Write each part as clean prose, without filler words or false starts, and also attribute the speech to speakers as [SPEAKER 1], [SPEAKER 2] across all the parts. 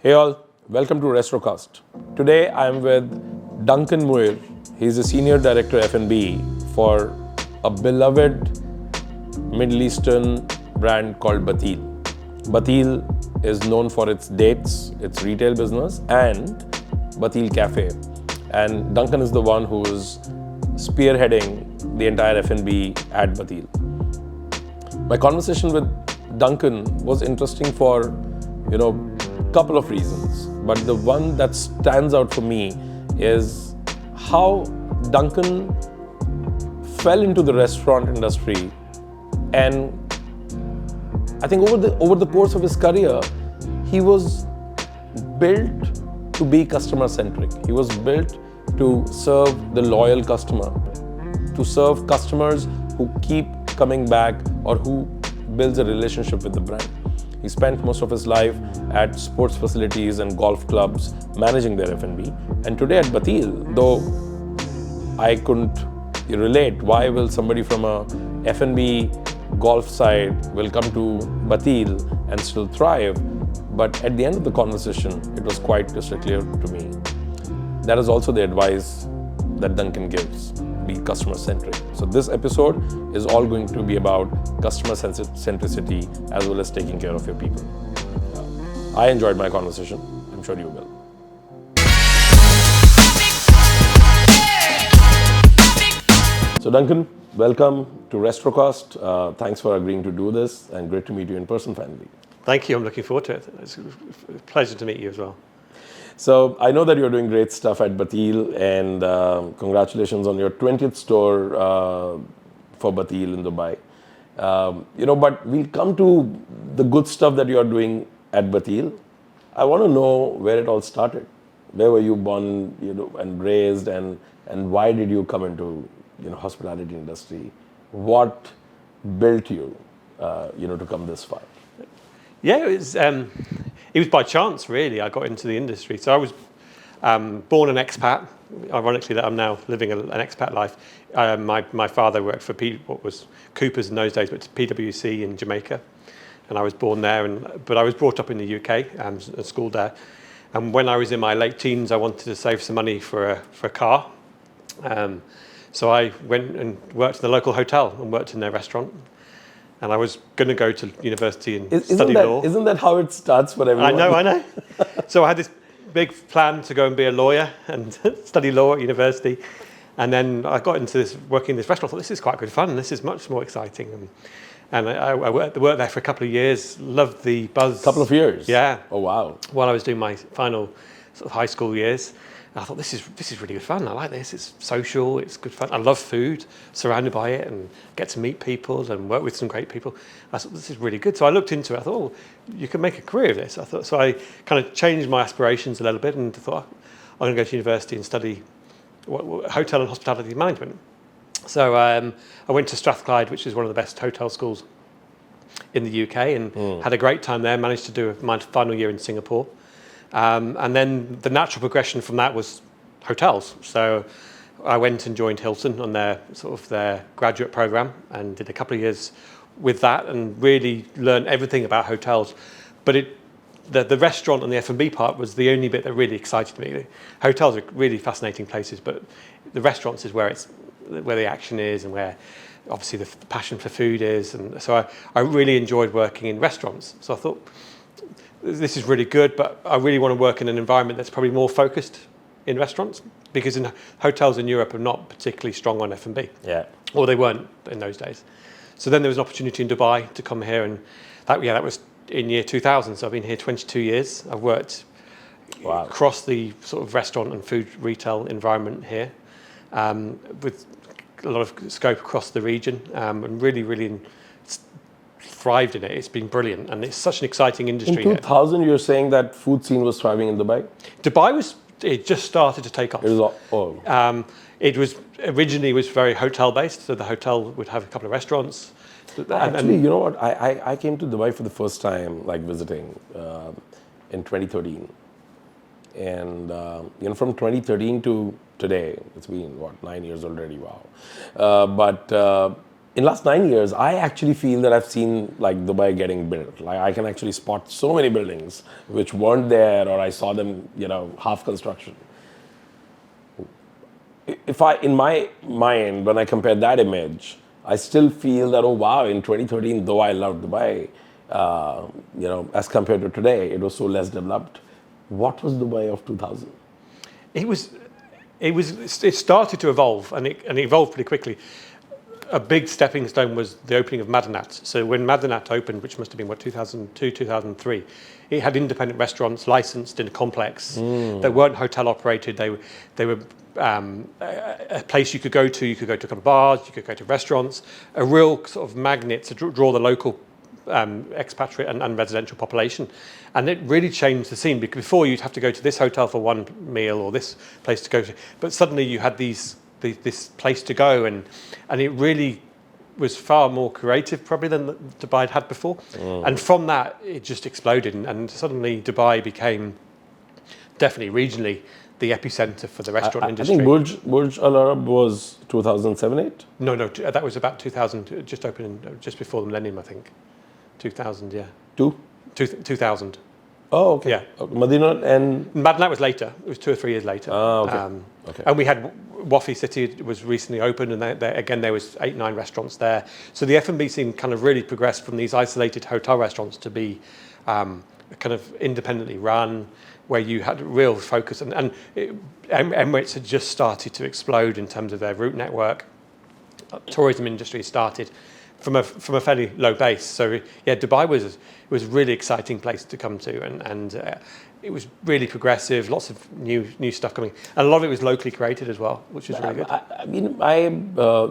[SPEAKER 1] Hey all, welcome to Restrocast. Today I am with Duncan Muir. He's a Senior Director F&B for a beloved Middle Eastern brand called Bateel. Bateel is known for its dates, its retail business, and Bateel Cafe. And Duncan is the one who is spearheading the entire F&B at Bateel. My conversation with Duncan was interesting for, couple of reasons, but the one that stands out for me is how Duncan fell into the restaurant industry, and I think over the course of his career, he was built to be customer-centric. He was built to serve the loyal customer, to serve customers who keep coming back or who builds a relationship with the brand. He spent most of his life at sports facilities and golf clubs managing their F&B. And today at Bateel, though I couldn't relate, why will somebody from a F&B golf side will come to Bateel and still thrive? But at the end of the conversation, it was quite crystal clear to me. That is also the advice that Duncan gives. Be customer-centric. So this episode is all going to be about customer centricity as well as taking care of your people. I enjoyed my conversation. I'm sure you will. So Duncan, welcome to Restrocast. Thanks for agreeing to do this, and great to meet you in person finally.
[SPEAKER 2] Thank you. I'm looking forward to it. It's a pleasure to meet you as well.
[SPEAKER 1] So I know that you're doing great stuff at Bateel, and congratulations on your 20th store for Bateel in Dubai. But we'll come to the good stuff that you're doing at Bateel. I want to know where it all started. Where were you born, and raised, and why did you come into, hospitality industry? What built you, to come this far?
[SPEAKER 2] Yeah, it was by chance, really. I got into the industry. So I was born an expat. Ironically, that I'm now living an expat life. My father worked for what was Cooper's in those days, but PwC in Jamaica. And I was born there, but I was brought up in the UK and schooled there. And when I was in my late teens, I wanted to save some money for a car. So I went and worked in the local hotel and worked in their restaurant. And I was going to go to university and study law.
[SPEAKER 1] Isn't that how it starts for everyone?
[SPEAKER 2] I know. So I had this big plan to go and be a lawyer and study law at university. And then I got into working in this restaurant. I thought, this is quite good fun. This is much more exciting. And I worked there for a couple of years. Loved the buzz.
[SPEAKER 1] Couple of years?
[SPEAKER 2] Yeah.
[SPEAKER 1] Oh, wow.
[SPEAKER 2] While I was doing my final sort of high school years. I thought, this is really good fun. I like this. It's social. It's good fun. I love food, surrounded by it, and get to meet people and work with some great people. I thought, this is really good. So I looked into it. I thought, you can make a career of this. So I kind of changed my aspirations a little bit and thought, I'm going to go to university and study hotel and hospitality management. So I went to Strathclyde, which is one of the best hotel schools in the UK, and had a great time there. Managed to do my final year in Singapore. And then the natural progression from that was hotels. So I went and joined Hilton on their graduate program and did a couple of years with that and really learned everything about hotels. But the restaurant and the F&B part was the only bit that really excited me. The hotels are really fascinating places, but the restaurants is where the action is and where obviously the passion for food is. And so I really enjoyed working in restaurants. So I thought, this is really good, but I really want to work in an environment that's probably more focused in restaurants, because in hotels in Europe are not particularly strong on F&B.
[SPEAKER 1] Yeah.
[SPEAKER 2] Or they weren't in those days. So then there was an opportunity in Dubai to come here, and that was in year 2000. So I've been here 22 years. I've worked across the sort of restaurant and food retail environment here, with a lot of scope across the region, and really thrived in it. It's been brilliant, and it's such an exciting industry.
[SPEAKER 1] In 2000, you're saying that food scene was thriving in Dubai?
[SPEAKER 2] Dubai it just started to take off. It was originally very hotel based, so the hotel would have a couple of restaurants.
[SPEAKER 1] Actually, you know what? I came to Dubai for the first time, visiting, in 2013, and from 2013 to today, it's been 9 years already. Wow! But in last 9 years, I actually feel that I've seen like Dubai getting built. Like I can actually spot so many buildings which weren't there, or I saw them, half construction. If I, in my mind, when I compare that image, I still feel that, oh wow, in 2013, though I loved Dubai, as compared to today, it was so less developed. What was Dubai of 2000?
[SPEAKER 2] It started to evolve, and it evolved pretty quickly. A big stepping stone was the opening of Madinat. So when Madinat opened, which must have been 2002, 2003, it had independent restaurants licensed in a complex. They weren't hotel operated. They were a place you could go to. You could go to a couple of bars. You could go to restaurants. A real sort of magnet to draw the local expatriate and residential population. And it really changed the scene, because before you'd have to go to this hotel for one meal or this place to go to. But suddenly you had this place to go, and it really was far more creative probably than Dubai had before. And from that, it just exploded, and suddenly Dubai became definitely regionally the epicenter for the restaurant industry.
[SPEAKER 1] I think Burj Al Arab was 2007-8?
[SPEAKER 2] No, that was about 2000, just opening just before the millennium, I think. 2000, yeah. 2000.
[SPEAKER 1] Oh, okay.
[SPEAKER 2] Yeah.
[SPEAKER 1] Okay. Medina and...
[SPEAKER 2] Madinat was later. It was 2 or 3 years later.
[SPEAKER 1] Okay. Okay.
[SPEAKER 2] And we had Wafi City was recently opened, and there was 8, 9 restaurants there. So the F&B scene kind of really progressed from these isolated hotel restaurants to be kind of independently run, where you had real focus. And Emirates had just started to explode in terms of their route network. Tourism industry started from a fairly low base. So yeah, Dubai was a really exciting place to come to, and it was really progressive. Lots of new stuff coming, and a lot of it was locally created as well, which was really good.
[SPEAKER 1] I mean,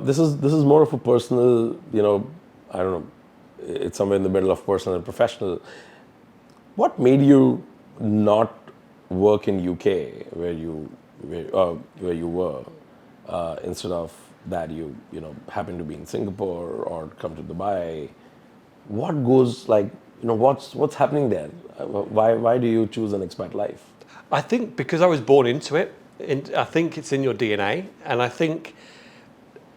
[SPEAKER 1] this is more of a personal, I don't know. It's somewhere in the middle of personal and professional. What made you not work in UK where you were instead of that you happen to be in Singapore or come to Dubai? What goes what's happening there? Why do you choose an expat life?
[SPEAKER 2] I think because I was born into it. I think it's in your DNA, and I think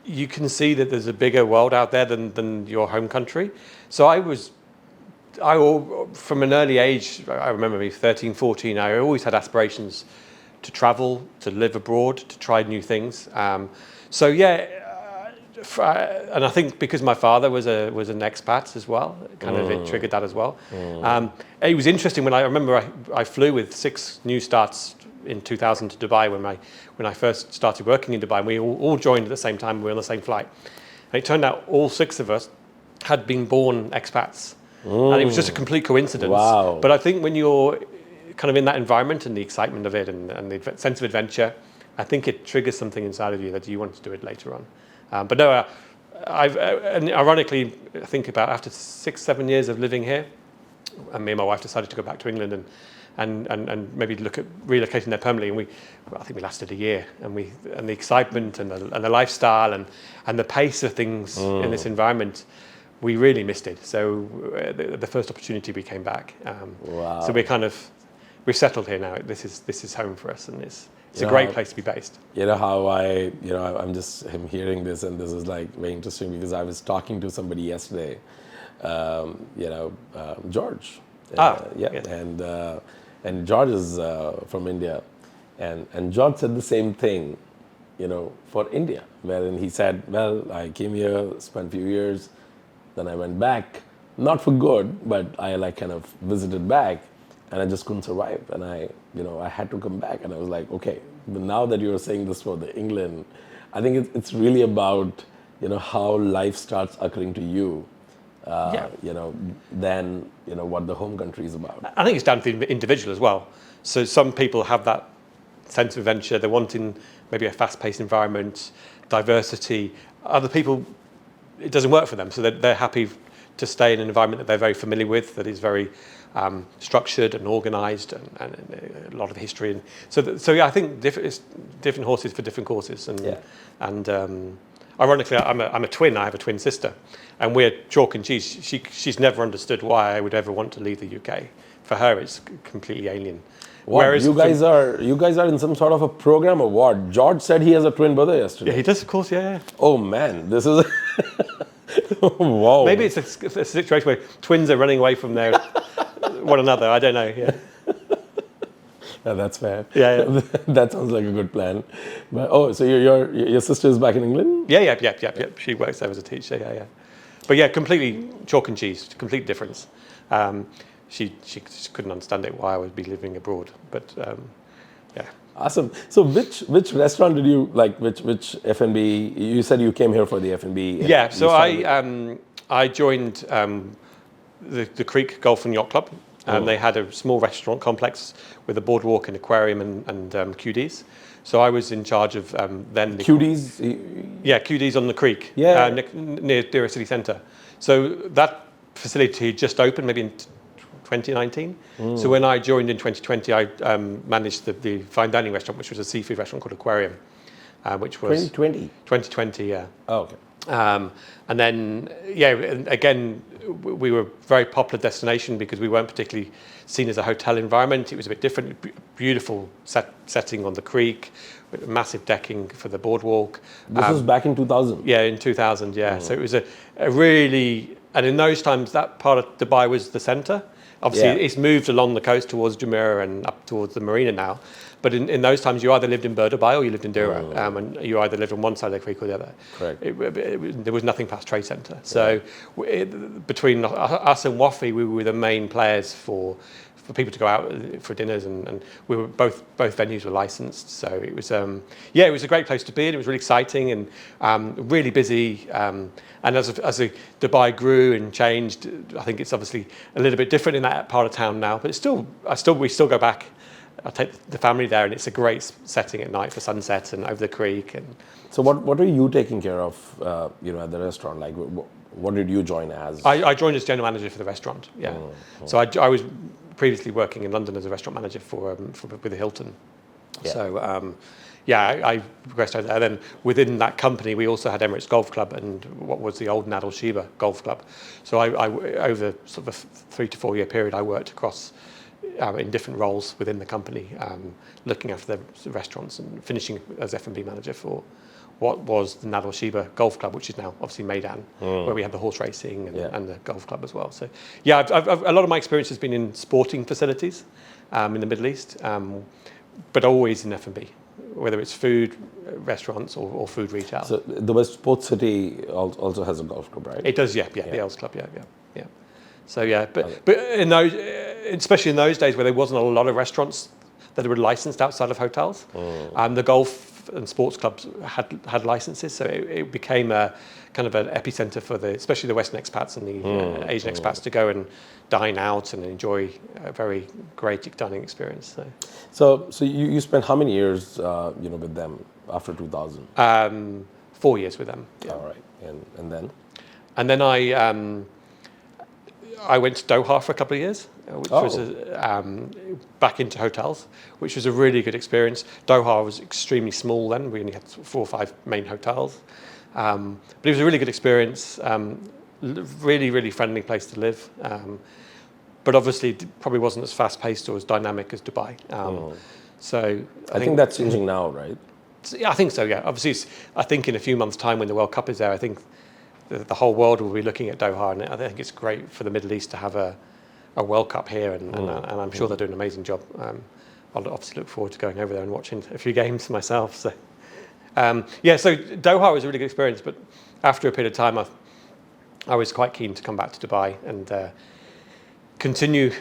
[SPEAKER 2] you can see that there's a bigger world out there than your home country. So from an early age, I remember me 13, 14, I always had aspirations to travel, to live abroad, to try new things. So yeah, and I think because my father was an expat as well, it triggered that as well. It was interesting when I remember I flew with 6 new starts in 2000 to Dubai when I first started working in Dubai, and we all joined at the same time. We were on the same flight, and it turned out all 6 of us had been born expats, and it was just a complete coincidence.
[SPEAKER 1] Wow!
[SPEAKER 2] But I think when you're kind of in that environment and the excitement of it and the sense of adventure, I think it triggers something inside of you that you want to do it later on. But no, and ironically, I think about after 6-7 years of living here, and me and my wife decided to go back to England and maybe look at relocating there permanently. And I think we lasted a year, and the excitement and the lifestyle and the pace of things in this environment, we really missed it. So the first opportunity we came back.
[SPEAKER 1] Wow.
[SPEAKER 2] So we're settled here now. This is home for us, and it's a great place to be based.
[SPEAKER 1] You know how I'm hearing this, and this is like very interesting because I was talking to somebody yesterday, George.
[SPEAKER 2] Yeah.
[SPEAKER 1] And George is from India, and George said the same thing, for India, wherein he said, well, I came here, spent a few years, then I went back, not for good, but I kind of visited back, and I just couldn't survive, and I had to come back, and I was like, okay, but now that you're saying this for the England, I think it's really about how life starts occurring to you, than what the home country is about.
[SPEAKER 2] I think it's down to the individual as well. So some people have that sense of adventure. They're wanting maybe a fast-paced environment, diversity. Other people, it doesn't work for them, so they're happy to stay in an environment that they're very familiar with, that is very structured and organised, and a lot of history. And so yeah, I think it's different horses for different courses. And ironically, I'm a twin. I have a twin sister, and we're chalk and cheese. She's never understood why I would ever want to leave the UK. For her, it's completely alien.
[SPEAKER 1] What? Whereas you guys are in some sort of a program or what? George said he has a twin brother yesterday.
[SPEAKER 2] Yeah, he does, of course. Yeah.
[SPEAKER 1] Oh man, this is. Wow.
[SPEAKER 2] Maybe it's a situation where twins are running away from one another. I don't know. Yeah.
[SPEAKER 1] Yeah, that's fair.
[SPEAKER 2] Yeah.
[SPEAKER 1] That sounds like a good plan. But, so your sister is back in England?
[SPEAKER 2] Yeah. She works there as a teacher. Yeah. But yeah, completely chalk and cheese. Complete difference. She couldn't understand it why I would be living abroad. But yeah.
[SPEAKER 1] Awesome. So which restaurant did you like? Which F&B? You said you came here for the F&B.
[SPEAKER 2] Yeah. So I joined the Creek Golf and Yacht Club. They had a small restaurant complex with a boardwalk and aquarium and QDs. So I was in charge of then the
[SPEAKER 1] QDs.
[SPEAKER 2] Yeah, QDs on the creek.
[SPEAKER 1] Yeah.
[SPEAKER 2] Near Dura City Centre. So that facility just opened maybe in 2019. So when I joined in 2020, I managed the fine dining restaurant, which was a seafood restaurant called Aquarium, which was 2020. Yeah.
[SPEAKER 1] Oh, okay.
[SPEAKER 2] And then, again, we were a very popular destination because we weren't particularly seen as a hotel environment. It was a bit different, beautiful setting on the creek, with massive decking for the boardwalk.
[SPEAKER 1] This was back in 2000?
[SPEAKER 2] Yeah, in 2000, yeah. So it was a really, and in those times, that part of Dubai was the centre. Obviously, it's moved along the coast towards Jumeirah and up towards the marina now. But in those times, you either lived in Dubai or you lived in Dura, and you either lived on one side of the creek or the other.
[SPEAKER 1] Correct.
[SPEAKER 2] There was nothing past Trade Centre. So between us and Wafi, we were the main players for people to go out for dinners, and we were both venues were licensed. So it was it was a great place to be, and it was really exciting and really busy. And as Dubai grew and changed, I think it's obviously a little bit different in that part of town now. But we still go back. I take the family there, and it's a great setting at night for sunset and over the creek. And
[SPEAKER 1] so, what are you taking care of? At the restaurant, like what did you join as?
[SPEAKER 2] I joined as general manager for the restaurant. Yeah. So I was previously working in London as a restaurant manager with the Hilton.
[SPEAKER 1] Yeah.
[SPEAKER 2] So I progressed over there. Then within that company, we also had Emirates Golf Club and what was the old Nadal Sheba Golf Club. So I over sort of a 3 to 4 year period, I worked across in different roles within the company, looking after the restaurants and finishing as F&B manager for what was the Nadal Sheba Golf Club, which is now obviously Meydan, where we had the horse racing and the golf club as well. So I've a lot of my experience has been in sporting facilities in the Middle East, but always in F&B, whether it's food, restaurants or food retail.
[SPEAKER 1] So the West Sports City also has a golf club, right?
[SPEAKER 2] It does, the Els Club, yeah. So but in those, especially in those days where there wasn't a lot of restaurants that were licensed outside of hotels, the golf and sports clubs had licenses, so it became a kind of an epicenter for especially the Western expats and the Asian expats to go and dine out and enjoy a very great dining experience.
[SPEAKER 1] So you spent how many years with them after 2000?
[SPEAKER 2] 4 years with them. Yeah.
[SPEAKER 1] All right, and then?
[SPEAKER 2] And then I went to Doha for a couple of years, which was back into hotels, which was a really good experience. Doha was extremely small then. We only had 4 or 5 main hotels. But it was a really good experience, really, really friendly place to live. But obviously it probably wasn't as fast-paced or as dynamic as Dubai. So
[SPEAKER 1] I think that's changing now, right?
[SPEAKER 2] Yeah, I think so, yeah. Obviously, I think in a few months' time when the World Cup is there, I think the whole world will be looking at Doha, and I think it's great for the Middle East to have a World Cup here, and I'm sure they're doing an amazing job. I'll obviously look forward to going over there and watching a few games myself. So, so Doha was a really good experience, but after a period of time, I was quite keen to come back to Dubai and continue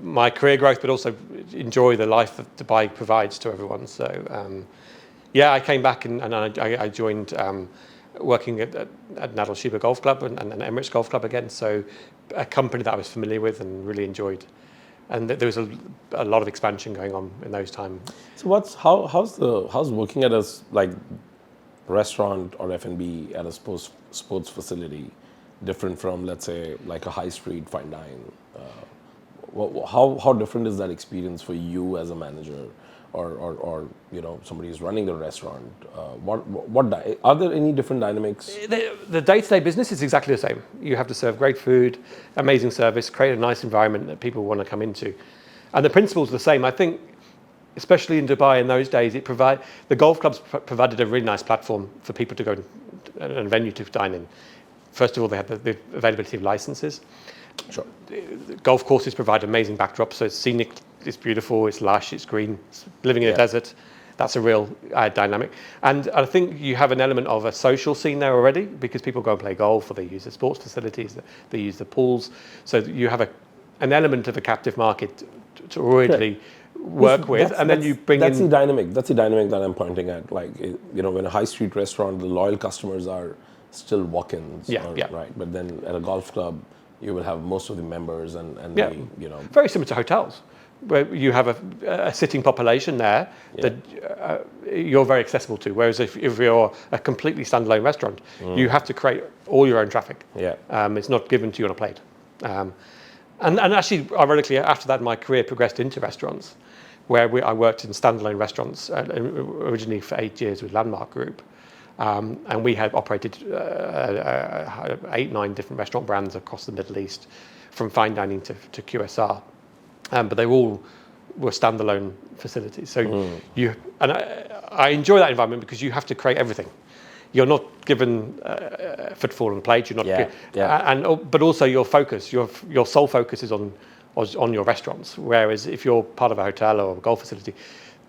[SPEAKER 2] my career growth, but also enjoy the life that Dubai provides to everyone. So, I came back and I joined working at Nadal Sheba Golf Club and Emirates Golf Club again. So a company that I was familiar with and really enjoyed. And there was a lot of expansion going on in those times.
[SPEAKER 1] So how's working at a restaurant or F&B at a sports facility different from, let's say, like a high street fine dine? How different is that experience for you as a manager? Or somebody who's running the restaurant, are there any different dynamics?
[SPEAKER 2] The day-to-day business is exactly the same. You have to serve great food, amazing service, create a nice environment that people want to come into, and the principles are the same. I think, especially in Dubai in those days, the golf clubs provided a really nice platform for people to go and a venue to dine in. First of all, they have the availability of licenses.
[SPEAKER 1] Sure.
[SPEAKER 2] The golf courses provide amazing backdrops, so it's scenic, it's beautiful, it's lush, it's green, it's living in a desert. That's a real dynamic. And I think you have an element of a social scene there already, because people go and play golf, or they use the sports facilities, they use the pools. So you have an element of a captive market to already work with, and then you bring
[SPEAKER 1] that's
[SPEAKER 2] in...
[SPEAKER 1] That's the dynamic that I'm pointing at. Like, when a high street restaurant, the loyal customers are still walk-ins, right? But then at a golf club, you will have most of the members and
[SPEAKER 2] Very similar to hotels, where you have a sitting population there that you're very accessible to. Whereas if you're a completely standalone restaurant, you have to create all your own traffic. It's not given to you on a plate. And actually, ironically, after that, my career progressed into restaurants, where I worked in standalone restaurants, originally for 8 years with Landmark Group. And we had operated 8-9 different restaurant brands across the Middle East, from fine dining to QSR. But they all were standalone facilities. So I enjoy that environment, because you have to create everything. You're not given footfall on the plate. You're not, but also your focus, your sole focus is on your restaurants. Whereas if you're part of a hotel or a golf facility,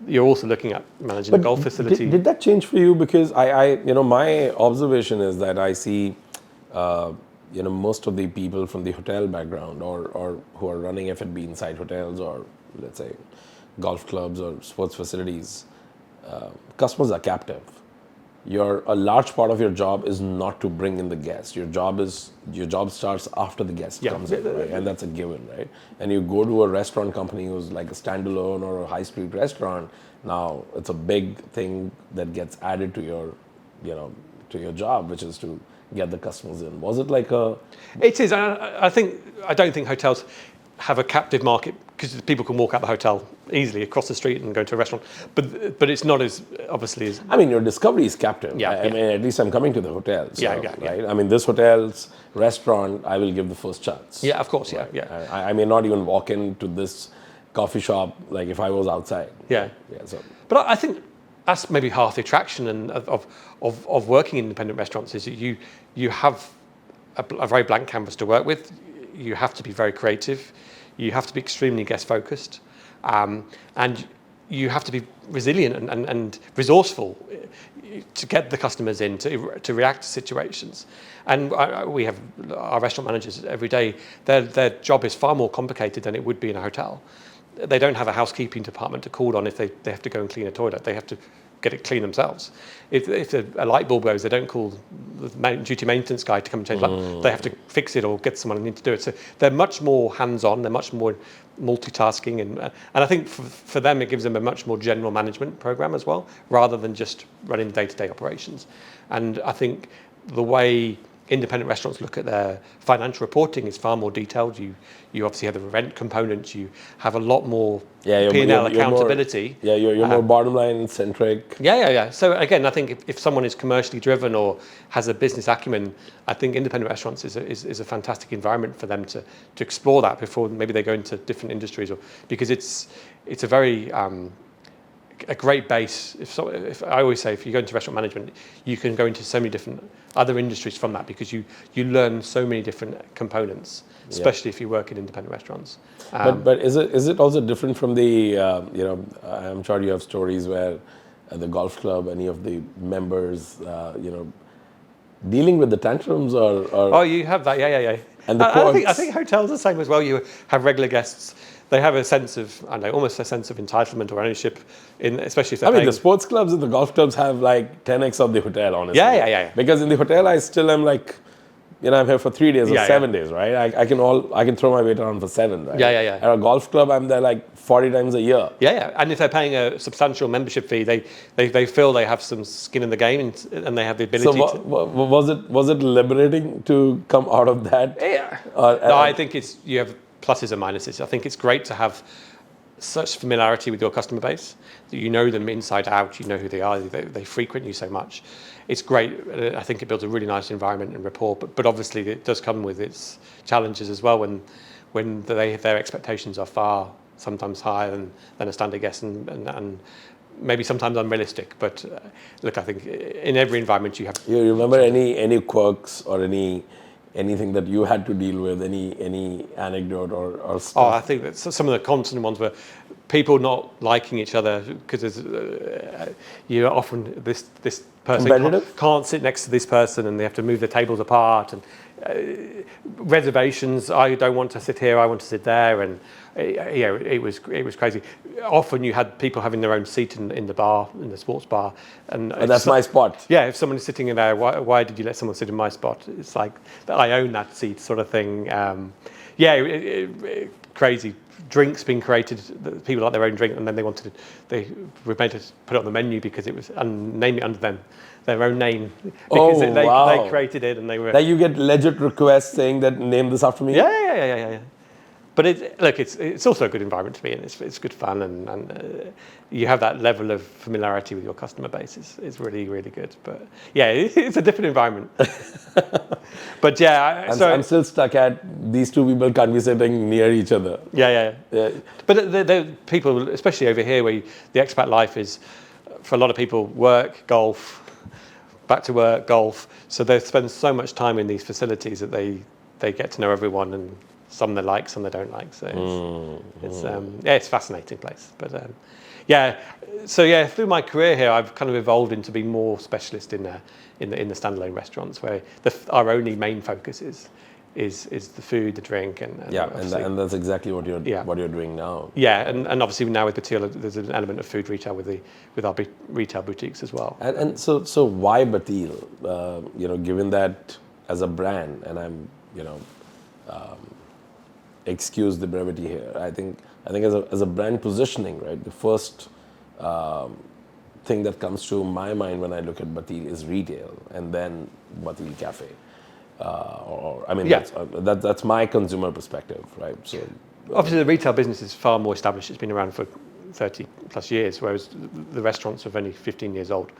[SPEAKER 2] you're also looking at managing a golf facility.
[SPEAKER 1] Did that change for you? Because my observation is that I see, most of the people from the hotel background, or who are running F&B inside hotels, or let's say golf clubs or sports facilities, customers are captive. A large part of your job is not to bring in the guest. Your job starts after the guest comes in, right? And that's a given, right? And you go to a restaurant company who's like a standalone or a high street restaurant. Now it's a big thing that gets added to your job, which is to get the customers in. Was it like a?
[SPEAKER 2] It is. I don't think hotels have a captive market, because people can walk out the hotel easily across the street and go to a restaurant, but it's not as obviously as...
[SPEAKER 1] I mean, your discovery is captive. I mean, at least I'm coming to the hotel. So, right? I mean, this hotel's restaurant, I will give the first chance.
[SPEAKER 2] Yeah, of course,
[SPEAKER 1] right? I may not even walk into this coffee shop like if I was outside. But
[SPEAKER 2] I think that's maybe half the attraction of working in independent restaurants, is that you have a very blank canvas to work with. You have to be very creative. You have to be extremely guest focused, and you have to be resilient and resourceful to get the customers in, to react to situations. And we have our restaurant managers every day. Their job is far more complicated than it would be in a hotel. They don't have a housekeeping department to call on if they have to go and clean a toilet. They have to get it clean themselves. If a light bulb goes, they don't call the duty maintenance guy to come and change the light. They have to fix it or get someone in to do it. So they're much more hands-on. They're much more multitasking, and I think for them it gives them a much more general management program as well, rather than just running day-to-day operations. And I think the way independent restaurants look at their financial reporting is far more detailed. You obviously have the rent component. You have a lot more P&L accountability.
[SPEAKER 1] You're more bottom line centric.
[SPEAKER 2] So again, I think if someone is commercially driven or has a business acumen, I think independent restaurants is a fantastic environment for them to explore that before maybe they go into different industries, because it's a very a great base. If I always say, if you go into restaurant management, you can go into so many different other industries from that, because you learn so many different components, especially if you work in independent restaurants.
[SPEAKER 1] But is it also different from the I'm sure you have stories where at the golf club, any of the members dealing with the tantrums or
[SPEAKER 2] oh, you have that,
[SPEAKER 1] And the
[SPEAKER 2] I think hotels are the same as well. You have regular guests. They have a sense of, almost a sense of entitlement or ownership, especially if they're paying.
[SPEAKER 1] The sports clubs and the golf clubs have like 10x of the hotel, honestly.
[SPEAKER 2] Yeah.
[SPEAKER 1] Because in the hotel, I still am like, I'm here for 3 days or 7 days, right? I can throw my weight around for 7, right?
[SPEAKER 2] Yeah.
[SPEAKER 1] At a golf club, I'm there like 40 times a year.
[SPEAKER 2] Yeah. And if they're paying a substantial membership fee, they feel they have some skin in the game, and they have the ability to.
[SPEAKER 1] Was it liberating to come out of that?
[SPEAKER 2] Yeah. No, I think you have pluses and minuses. I think it's great to have such familiarity with your customer base that you know them inside out. You know who they are. They frequent you so much. It's great. I think it builds a really nice environment and rapport. But obviously, it does come with its challenges as well. When their expectations are sometimes higher than a standard guest, and maybe sometimes unrealistic. But look, I think in every environment you have.
[SPEAKER 1] You remember any quirks or anything that you had to deal with? Any anecdote or stuff?
[SPEAKER 2] Oh, I think that some of the constant ones were people not liking each other because you're often this person can't sit next to this person and they have to move the tables apart, and reservations. I don't want to sit here. I want to sit there, and it was crazy. Often you had people having their own seat in the bar, in the sports bar, and
[SPEAKER 1] that's my spot.
[SPEAKER 2] Yeah, if someone is sitting in there, why did you let someone sit in my spot? It's like I own that seat, sort of thing. Crazy. Drinks being created, people like their own drink, and then they were made to put it on the menu because it was name it under their own name, because they created it, and they were.
[SPEAKER 1] That you get legit requests saying that name this after me.
[SPEAKER 2] Yeah. But it's also a good environment to be in. It's good fun, and you have that level of familiarity with your customer base. It's really, really good. But yeah, it's a different environment. But yeah,
[SPEAKER 1] I'm still stuck at these two people can't be sitting near each other.
[SPEAKER 2] Yeah. But the people, especially over here, where the expat life is, for a lot of people, work, golf, back to work, golf. So they spend so much time in these facilities that they get to know everyone, and some they like, some they don't like. So it's a fascinating place. But through my career here, I've kind of evolved into being more specialist in the standalone restaurants, where our only main focus is the food, the drink, and
[SPEAKER 1] that's exactly what you're doing now.
[SPEAKER 2] Yeah, and obviously now with Bateel, there's an element of food retail with our retail boutiques as well.
[SPEAKER 1] And so why Bateel? Given that as a brand, and I'm excuse the brevity here. I think as a brand positioning, right? The first thing that comes to my mind when I look at Bateel is retail, and then Bateel Cafe. That's my consumer perspective, right? So
[SPEAKER 2] obviously the retail business is far more established. It's been around for 30 plus years, whereas the restaurants are only 15 years old.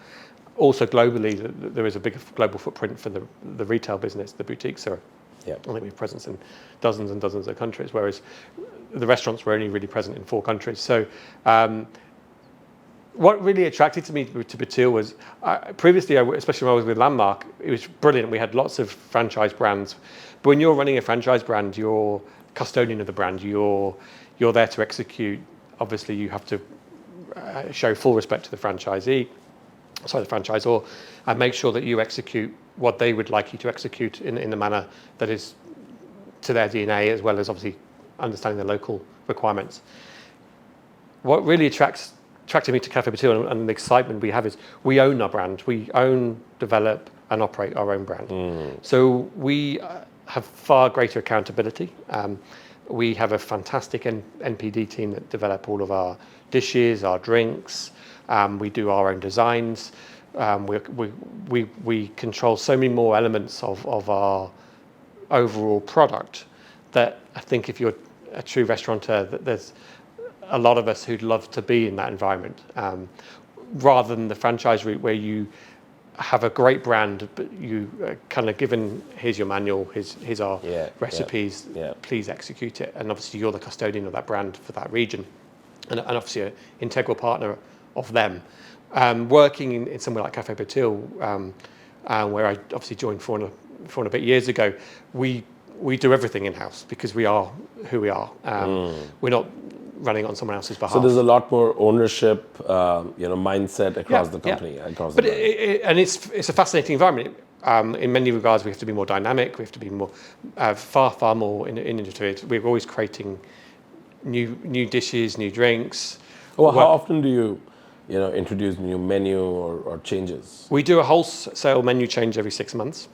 [SPEAKER 2] Also globally, there is a big global footprint for the retail business. The boutiques are. I think we have presence in dozens and dozens of countries, whereas the restaurants were only really present in 4 countries. So what really attracted me to Bateel was previously, especially when I was with Landmark, it was brilliant. We had lots of franchise brands. But when you're running a franchise brand, you're custodian of the brand. You're there to execute. Obviously, you have to show full respect to the franchisor, and make sure that you execute what they would like you to execute in the manner that is to their DNA, as well as obviously understanding the local requirements. What really attracted me to Cafe Bateel and the excitement we have is we own our brand. We own, develop, and operate our own brand. So we have far greater accountability. We have a fantastic NPD team that develop all of our dishes, our drinks. We do our own designs. We control so many more elements of our overall product that I think if you're a true restaurateur, that there's a lot of us who'd love to be in that environment, rather than the franchise route where you have a great brand, but you kind of given, here's your manual, here's our recipes, please execute it. And obviously you're the custodian of that brand for that region, and obviously an integral partner of them. Working in somewhere like Cafe Bateel, where I obviously joined 4 and a bit years ago, we do everything in-house because we are who we are. We're not running on someone else's behalf.
[SPEAKER 1] So there's a lot more ownership, mindset across the company.
[SPEAKER 2] But it's a fascinating environment. In many regards, we have to be more dynamic. We have to be more, far more innovative. We're always creating new dishes, new drinks.
[SPEAKER 1] Well, how often do you introduce new menu or changes?
[SPEAKER 2] We do a wholesale menu change every 6 months.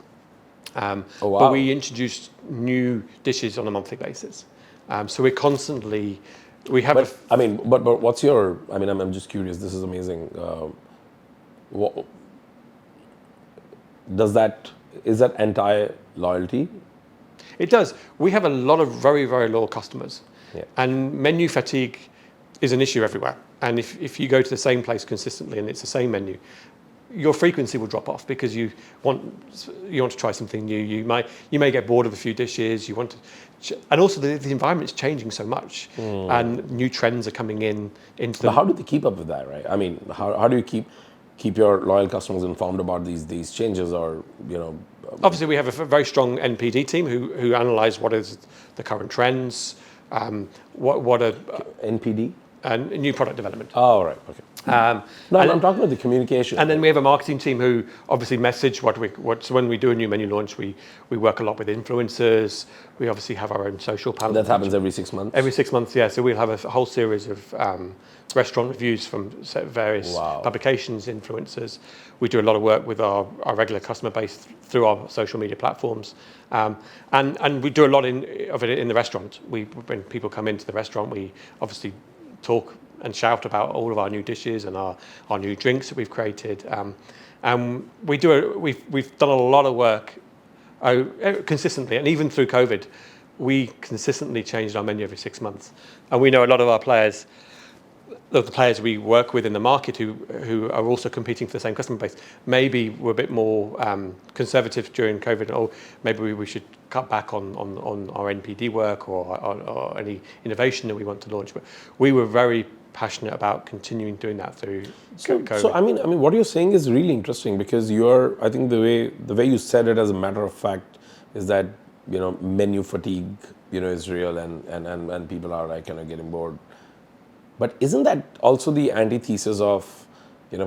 [SPEAKER 2] But we introduce new dishes on a monthly basis. So we're constantly, we have.
[SPEAKER 1] But what's your? I'm just curious. This is amazing. Is that entire loyalty?
[SPEAKER 2] It does. We have a lot of very, very loyal customers, and menu fatigue is an issue everywhere. And if you go to the same place consistently and it's the same menu, your frequency will drop off because you want to try something new. You may get bored of a few dishes. You want to, and also the environment's changing so much, and new trends are coming into.
[SPEAKER 1] But how do they keep up with that, right? I mean, how do you keep your loyal customers informed about these changes, or
[SPEAKER 2] Obviously, we have a very strong NPD team who analyse what is the current trends, what are
[SPEAKER 1] NPD
[SPEAKER 2] and new product development.
[SPEAKER 1] Oh, right, okay. I'm talking about the communication.
[SPEAKER 2] And then we have a marketing team who obviously message so when we do a new menu launch, we work a lot with influencers. We obviously have our own social panel.
[SPEAKER 1] That happens every 6 months?
[SPEAKER 2] Every 6 months, yeah. So we'll have a whole series of restaurant reviews from various publications, influencers. We do a lot of work with our regular customer base through our social media platforms. And we do a lot of it in the restaurant. When people come into the restaurant, we obviously talk and shout about all of our new dishes and our new drinks that we've created. And we've done a lot of work consistently, and even through COVID, we consistently changed our menu every 6 months. And we know a lot of our players, the players we work with in the market who are also competing for the same customer base, maybe were a bit more conservative during COVID, or maybe we should cut back on our NPD work or any innovation that we want to launch. But we were very passionate about continuing doing that through COVID.
[SPEAKER 1] So I mean, what you're saying is really interesting, because I think the way you said it as a matter of fact is that menu fatigue is real, and people are like getting bored. But isn't that also the antithesis of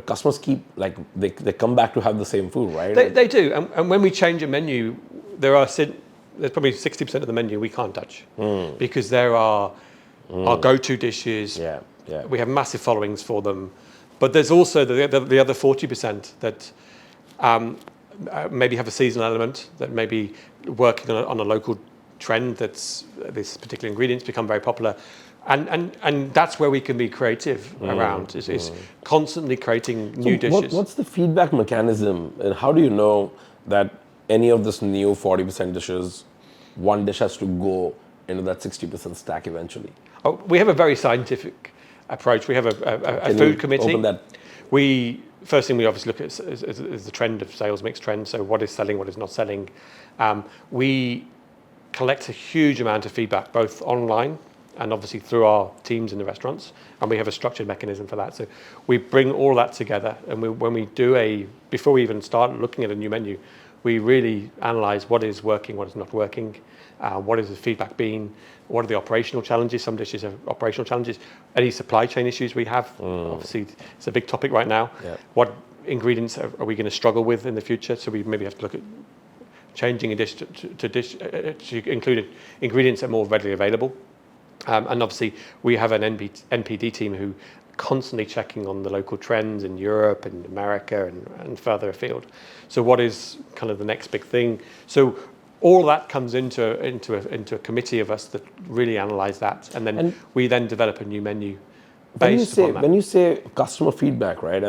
[SPEAKER 1] customers keep they come back to have the same food, right?
[SPEAKER 2] They do, and when we change a menu, there's probably 60% of the menu we can't touch because there are our go-to dishes.
[SPEAKER 1] Yeah.
[SPEAKER 2] We have massive followings for them, but there's also the other 40% that maybe have a seasonal element, that may be working on a local trend that's this particular ingredient's become very popular. And that's where we can be creative around, is constantly creating new dishes.
[SPEAKER 1] What's the feedback mechanism, and how do you know that any of this new 40% dishes, one dish has to go into that 60% stack eventually?
[SPEAKER 2] Oh, we have a very scientific approach. We have a food committee.
[SPEAKER 1] Open that.
[SPEAKER 2] First thing we obviously look at is the trend of sales mix trend. So what is selling, what is not selling. We collect a huge amount of feedback, both online and obviously through our teams in the restaurants, and we have a structured mechanism for that. So we bring all that together, and before we even start looking at a new menu, we really analyse what is working, what is not working, what is the feedback been, what are the operational challenges. Some dishes have operational challenges. Any supply chain issues we have, obviously it's a big topic right now.
[SPEAKER 1] Yeah.
[SPEAKER 2] What ingredients are we going to struggle with in the future? So we maybe have to look at changing a dish to include ingredients that are more readily available. And obviously, we have an NPD team who constantly checking on the local trends in Europe and America and further afield. So what is kind of the next big thing? So all that comes into a committee of us that really analyse that, and then we then develop a new menu based upon that.
[SPEAKER 1] When you say customer feedback, right?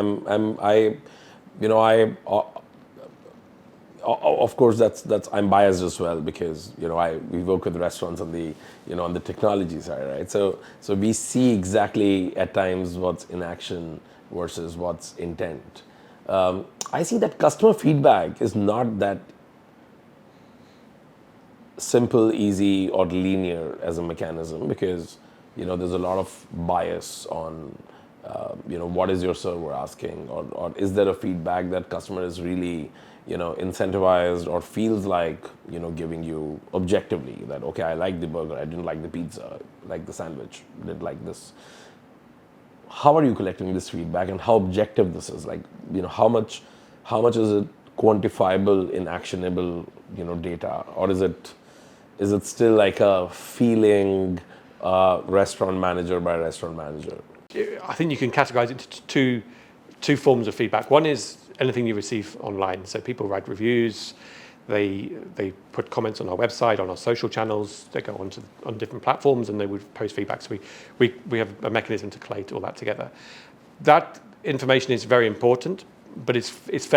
[SPEAKER 1] Of course, that's I'm biased as well, because we work with restaurants on the on the technology side, right? So we see exactly at times what's in action versus what's intent. I see that customer feedback is not that simple, easy, or linear as a mechanism, because there's a lot of bias on what is your server asking, or is there a feedback that customer is really incentivized or feels like giving you objectively, that okay, I like the burger, I didn't like the pizza, I like the sandwich, didn't like this. How are you collecting this feedback, and how objective this is? Like how much is it quantifiable in actionable data, or is it still like a feeling, restaurant manager by restaurant manager?
[SPEAKER 2] I think you can categorize it into two forms of feedback. One is anything you receive online. So people write reviews, they put comments on our website, on our social channels, they go on different platforms, and they would post feedback. So we have a mechanism to collate all that together. That information is very important, but it's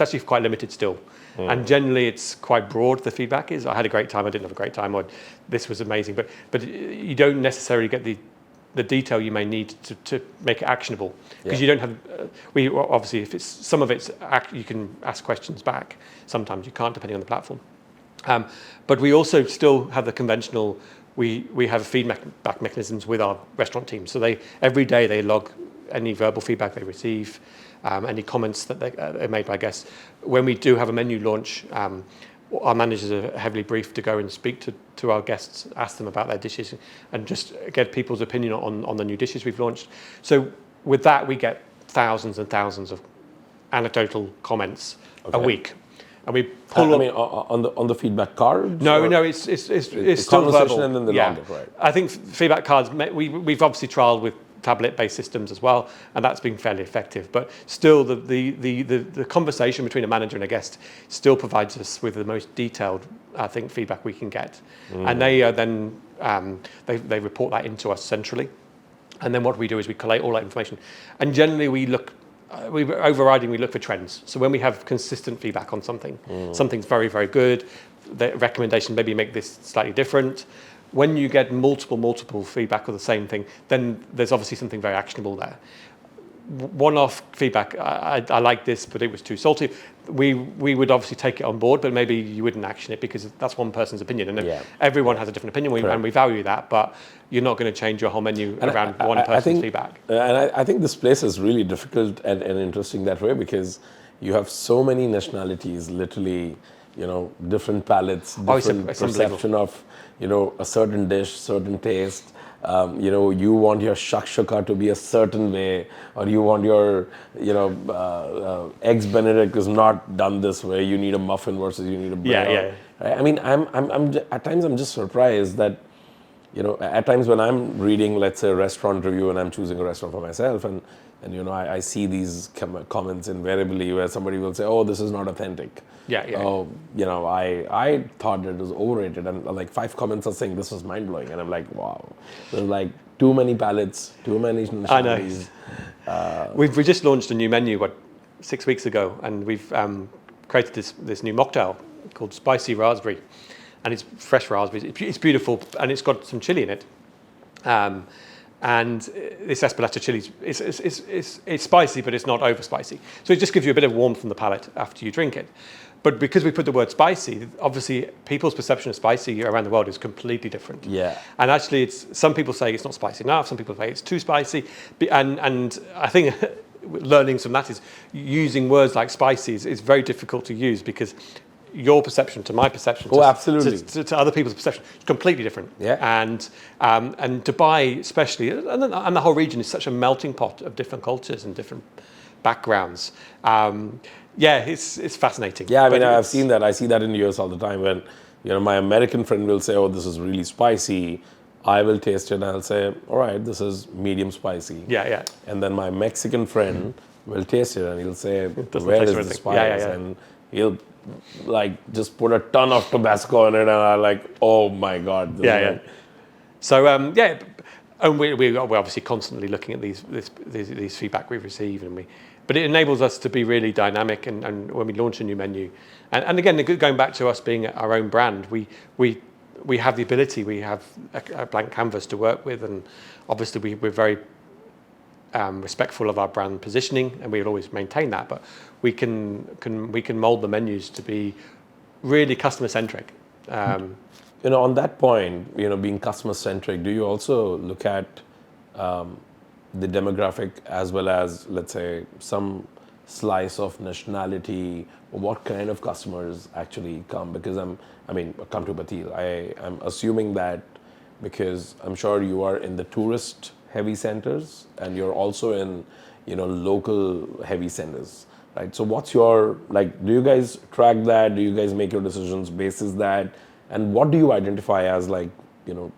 [SPEAKER 2] actually quite limited still. And generally it's quite broad. The feedback is, I had a great time, I didn't have a great time, or this was amazing, but you don't necessarily get the the detail you may need to make it actionable, because you don't have. Obviously, if it's some of it's you can ask questions back. Sometimes you can't, depending on the platform. But we also still have the conventional. We have feedback mechanisms with our restaurant team. So every day they log any verbal feedback they receive, any comments that they're made by guests. When we do have a menu launch, our managers are heavily briefed to go and speak to our guests, ask them about their dishes, and just get people's opinion on the new dishes we've launched. So with that, we get thousands and thousands of anecdotal comments a week. And we pull.
[SPEAKER 1] I mean, on the feedback cards?
[SPEAKER 2] No, it's still verbal.
[SPEAKER 1] And then they log it, right?
[SPEAKER 2] I think feedback cards. We've obviously trialed with tablet-based systems as well, and that's been fairly effective. But still, the conversation between a manager and a guest still provides us with the most detailed, I think, feedback we can get. And they then they report that into us centrally. And then what we do is we collate all that information, and generally we look for trends. So when we have consistent feedback on something, something's very, very good, the recommendation maybe make this slightly different. When you get multiple feedback of the same thing, then there's obviously something very actionable there. One-off feedback, I like this, but it was too salty. We would obviously take it on board, but maybe you wouldn't action it because that's one person's opinion, and everyone has a different opinion, and we value that. But you're not going to change your whole menu around one person's feedback.
[SPEAKER 1] And I think this place is really difficult and interesting that way, because you have so many nationalities, literally, different palates, different perception of, a certain dish, certain taste. You want your shakshuka to be a certain way, or you want your, eggs Benedict is not done this way. You need a muffin versus you need a bread. Right? I mean, I'm at times I'm just surprised that, at times when I'm reading, let's say, a restaurant review and I'm choosing a restaurant for myself, and I see these comments invariably where somebody will say, "Oh, this is not authentic." Oh, I thought it was overrated, and like 5 comments are saying this was mind blowing, and I'm like, wow, there's like too many palettes, too many nationalities.
[SPEAKER 2] I know. We just launched a new menu 6 weeks ago, and we've created this new mocktail called Spicy Raspberry, and it's fresh raspberries. It's beautiful, and it's got some chili in it. And this Espeleta chili, it's spicy, but it's not over spicy. So it just gives you a bit of warmth from the palate after you drink it. But because we put the word spicy, obviously people's perception of spicy around the world is completely different.
[SPEAKER 1] Yeah.
[SPEAKER 2] And actually, some people say it's not spicy enough. Some people say it's too spicy. And I think learnings from that is using words like spicy is very difficult to use, because your perception to my perception to other people's perception is completely different. And Dubai especially, and the whole region is such a melting pot of different cultures and different backgrounds. It's fascinating.
[SPEAKER 1] Yeah, I mean, I've seen that. I see that in the US all the time when, my American friend will say, "Oh, this is really spicy." I will taste it and I'll say, "All right, this is medium spicy." And then my Mexican friend will taste it and he'll say, "Where is the spice?" And he'll just put a ton of Tabasco in it, and I'm like, "Oh my God."
[SPEAKER 2] So and we're obviously constantly looking at these feedback we receive, but it enables us to be really dynamic, and when we launch a new menu, and again, going back to us being our own brand, we have the ability, we have a blank canvas to work with, and obviously we're very respectful of our brand positioning, and we'll always maintain that, but we can mold the menus to be really customer-centric.
[SPEAKER 1] On that point, being customer-centric, do you also look at the demographic as well as, let's say, some slice of nationality? What kind of customers actually come? Because come to Bateel. I'm assuming that because I'm sure you are in the tourist heavy centers and you're also in, local heavy centers, right? So what's your, do you guys track that? Do you guys make your decisions basis that? And what do you identify as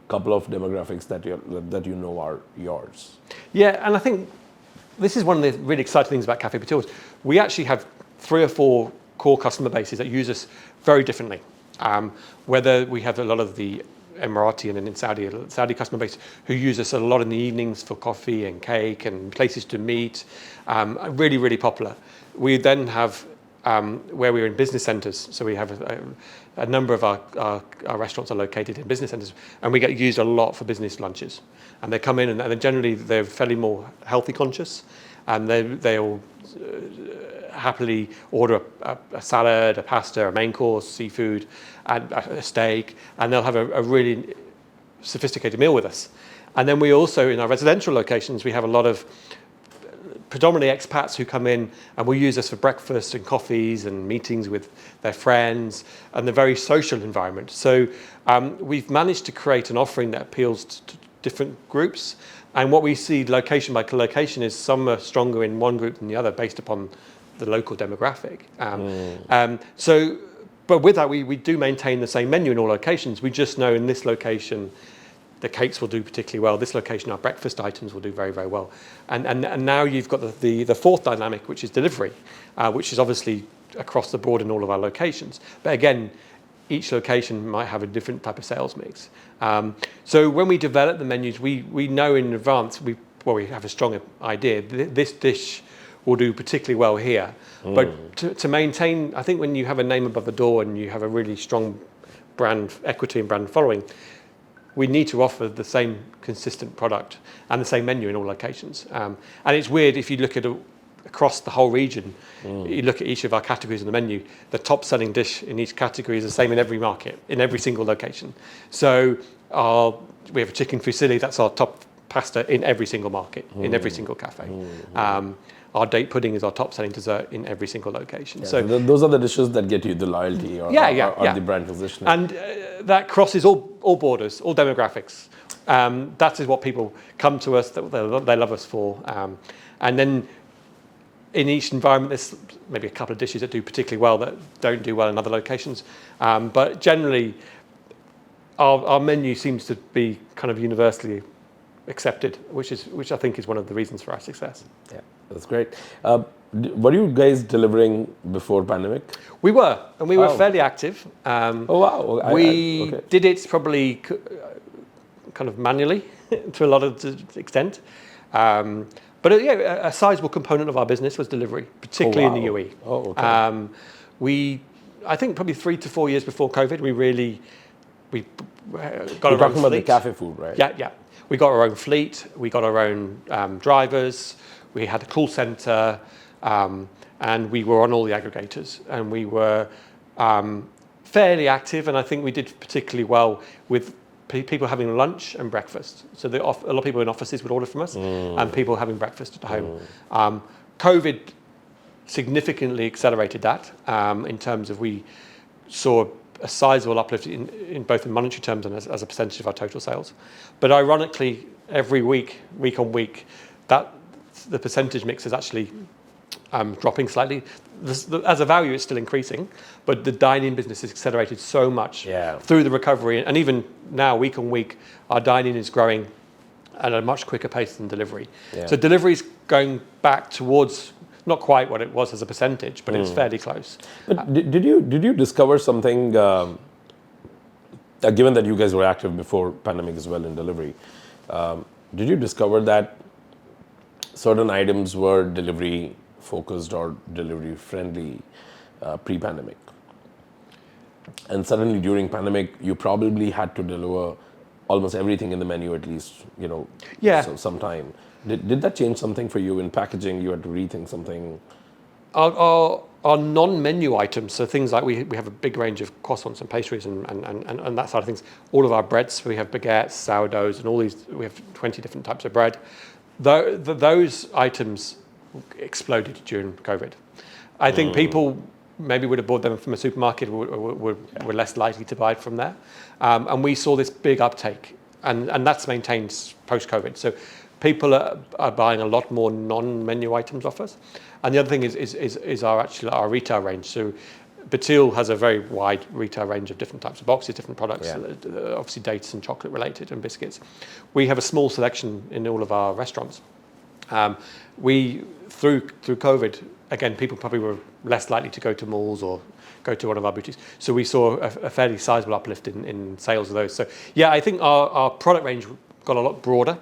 [SPEAKER 1] couple of demographics that are yours?
[SPEAKER 2] Yeah, and I think this is one of the really exciting things about Cafe Bateel. We actually have 3 or 4 core customer bases that use us very differently. Whether we have a lot of the Emirati and in Saudi customer base who use us a lot in the evenings for coffee and cake and places to meet, really, really popular. We then have where we're in business centres. So we have a number of our restaurants are located in business centres, and we get used a lot for business lunches. And they come in, and then generally they're fairly more healthy conscious, and they'll happily order a salad, a pasta, a main course, seafood, and a steak, and they'll have a really sophisticated meal with us. And then we also, in our residential locations, we have a lot of predominantly expats who come in and will use us for breakfast and coffees and meetings with their friends, and a very social environment. So we've managed to create an offering that appeals to different groups. And what we see location by location is some are stronger in one group than the other based upon the local demographic. But with that, we do maintain the same menu in all locations. We just know in this location, the cakes will do particularly well. This location, our breakfast items will do very, very well. And now you've got the fourth dynamic, which is delivery, which is obviously across the board in all of our locations. But again, each location might have a different type of sales mix. So when we develop the menus, we know in advance, we have a strong idea. This dish will do particularly well here. But to maintain, I think when you have a name above the door and you have a really strong brand equity and brand following, we need to offer the same consistent product and the same menu in all locations. And it's weird if you look at across the whole region, you look at each of our categories on the menu, the top selling dish in each category is the same in every market, in every single location. So we have a chicken fusilli, that's our top pasta in every single market, in every single cafe. Our date pudding is our top selling dessert in every single location.
[SPEAKER 1] Yeah, so those are the dishes that get you the loyalty or the brand positioning.
[SPEAKER 2] And that crosses all borders, all demographics. That is what people come to us, that they love us for. And then in each environment, there's maybe a couple of dishes that do particularly well that don't do well in other locations. But generally, our menu seems to be kind of universally accepted, which I think is one of the reasons for our success.
[SPEAKER 1] Yeah, that's great. Were you guys delivering before pandemic?
[SPEAKER 2] We were, and we were fairly active.
[SPEAKER 1] Oh wow!
[SPEAKER 2] We did it probably kind of manually to a lot of extent. But a sizable component of our business was delivery, particularly in the UAE.
[SPEAKER 1] Oh, okay.
[SPEAKER 2] I think probably 3 to 4 years before COVID, we got
[SPEAKER 1] You're
[SPEAKER 2] our own
[SPEAKER 1] talking about the
[SPEAKER 2] fleet.
[SPEAKER 1] cafe food, right?
[SPEAKER 2] Yeah. We got our own fleet. We got our own drivers. We had a call center, and we were on all the aggregators. And we were fairly active, and I think we did particularly well with people having lunch and breakfast. So a lot of people in offices would order from us, and people having breakfast at home. COVID significantly accelerated that in terms of we saw a sizable uplift in both in monetary terms and as a percentage of our total sales. But ironically, every week on week, the percentage mix is actually dropping slightly. As a value, it's still increasing, but the dine-in business has accelerated so much through the recovery. And even now, week on week, our dine-in is growing at a much quicker pace than delivery. Yeah. So delivery is going back towards not quite what it was as a percentage, but it's fairly close.
[SPEAKER 1] But did you discover something, given that you guys were active before pandemic as well in delivery, did you discover that certain items were delivery focused or delivery friendly pre-pandemic? And suddenly during pandemic, you probably had to deliver almost everything in the menu at least, some time. Did that change something for you in packaging? You had to rethink something?
[SPEAKER 2] Our non-menu items, so things like we have a big range of croissants and pastries and that side of things. All of our breads, we have baguettes, sourdoughs, and all these. We have 20 different types of bread. Those items exploded during COVID. I think people maybe would have bought them from a supermarket, were less likely to buy it from there. And we saw this big uptake, and that's maintained post-COVID. So people are buying a lot more non-menu items off us. And the other thing is our retail range. So Bateel has a very wide retail range of different types of boxes, different products, obviously dates and chocolate related and biscuits. We have a small selection in all of our restaurants. Through COVID, again, people probably were less likely to go to malls or go to one of our boutiques. So we saw a fairly sizable uplift in sales of those. So yeah, I think our product range got a lot broader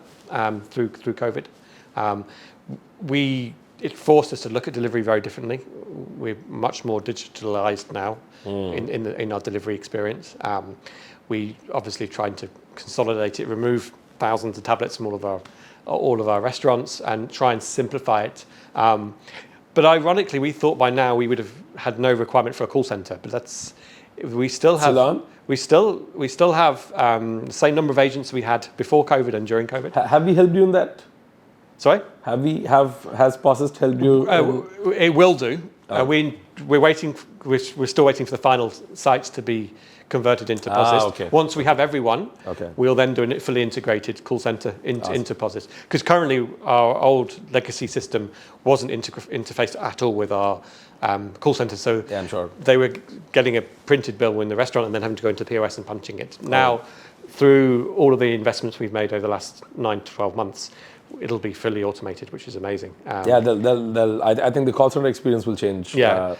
[SPEAKER 2] through COVID. it forced us to look at delivery very differently. We're much more digitalized now in our delivery experience. We obviously trying to consolidate it, remove thousands of tablets from all of our restaurants, and try and simplify it. But ironically, we thought by now we would have had no requirement for a call center. But we still have the same number of agents we had before COVID and during COVID.
[SPEAKER 1] Have we helped you in that?
[SPEAKER 2] Sorry?
[SPEAKER 1] Has POSIST helped you?
[SPEAKER 2] It will do. We're still waiting for the final sites to be converted into POSIST.
[SPEAKER 1] Okay.
[SPEAKER 2] Once we have everyone,
[SPEAKER 1] Okay.
[SPEAKER 2] we'll then do a fully integrated call center into POSIST. Because currently our old legacy system wasn't interfaced at all with our call center. So
[SPEAKER 1] Yeah, I'm sure.
[SPEAKER 2] they were getting a printed bill in the restaurant and then having to go into POS and punching it. Now, through all of the investments we've made over the last 9 to 12 months, it'll be fully automated, which is amazing.
[SPEAKER 1] Yeah, I think the call center experience will change.
[SPEAKER 2] Yeah.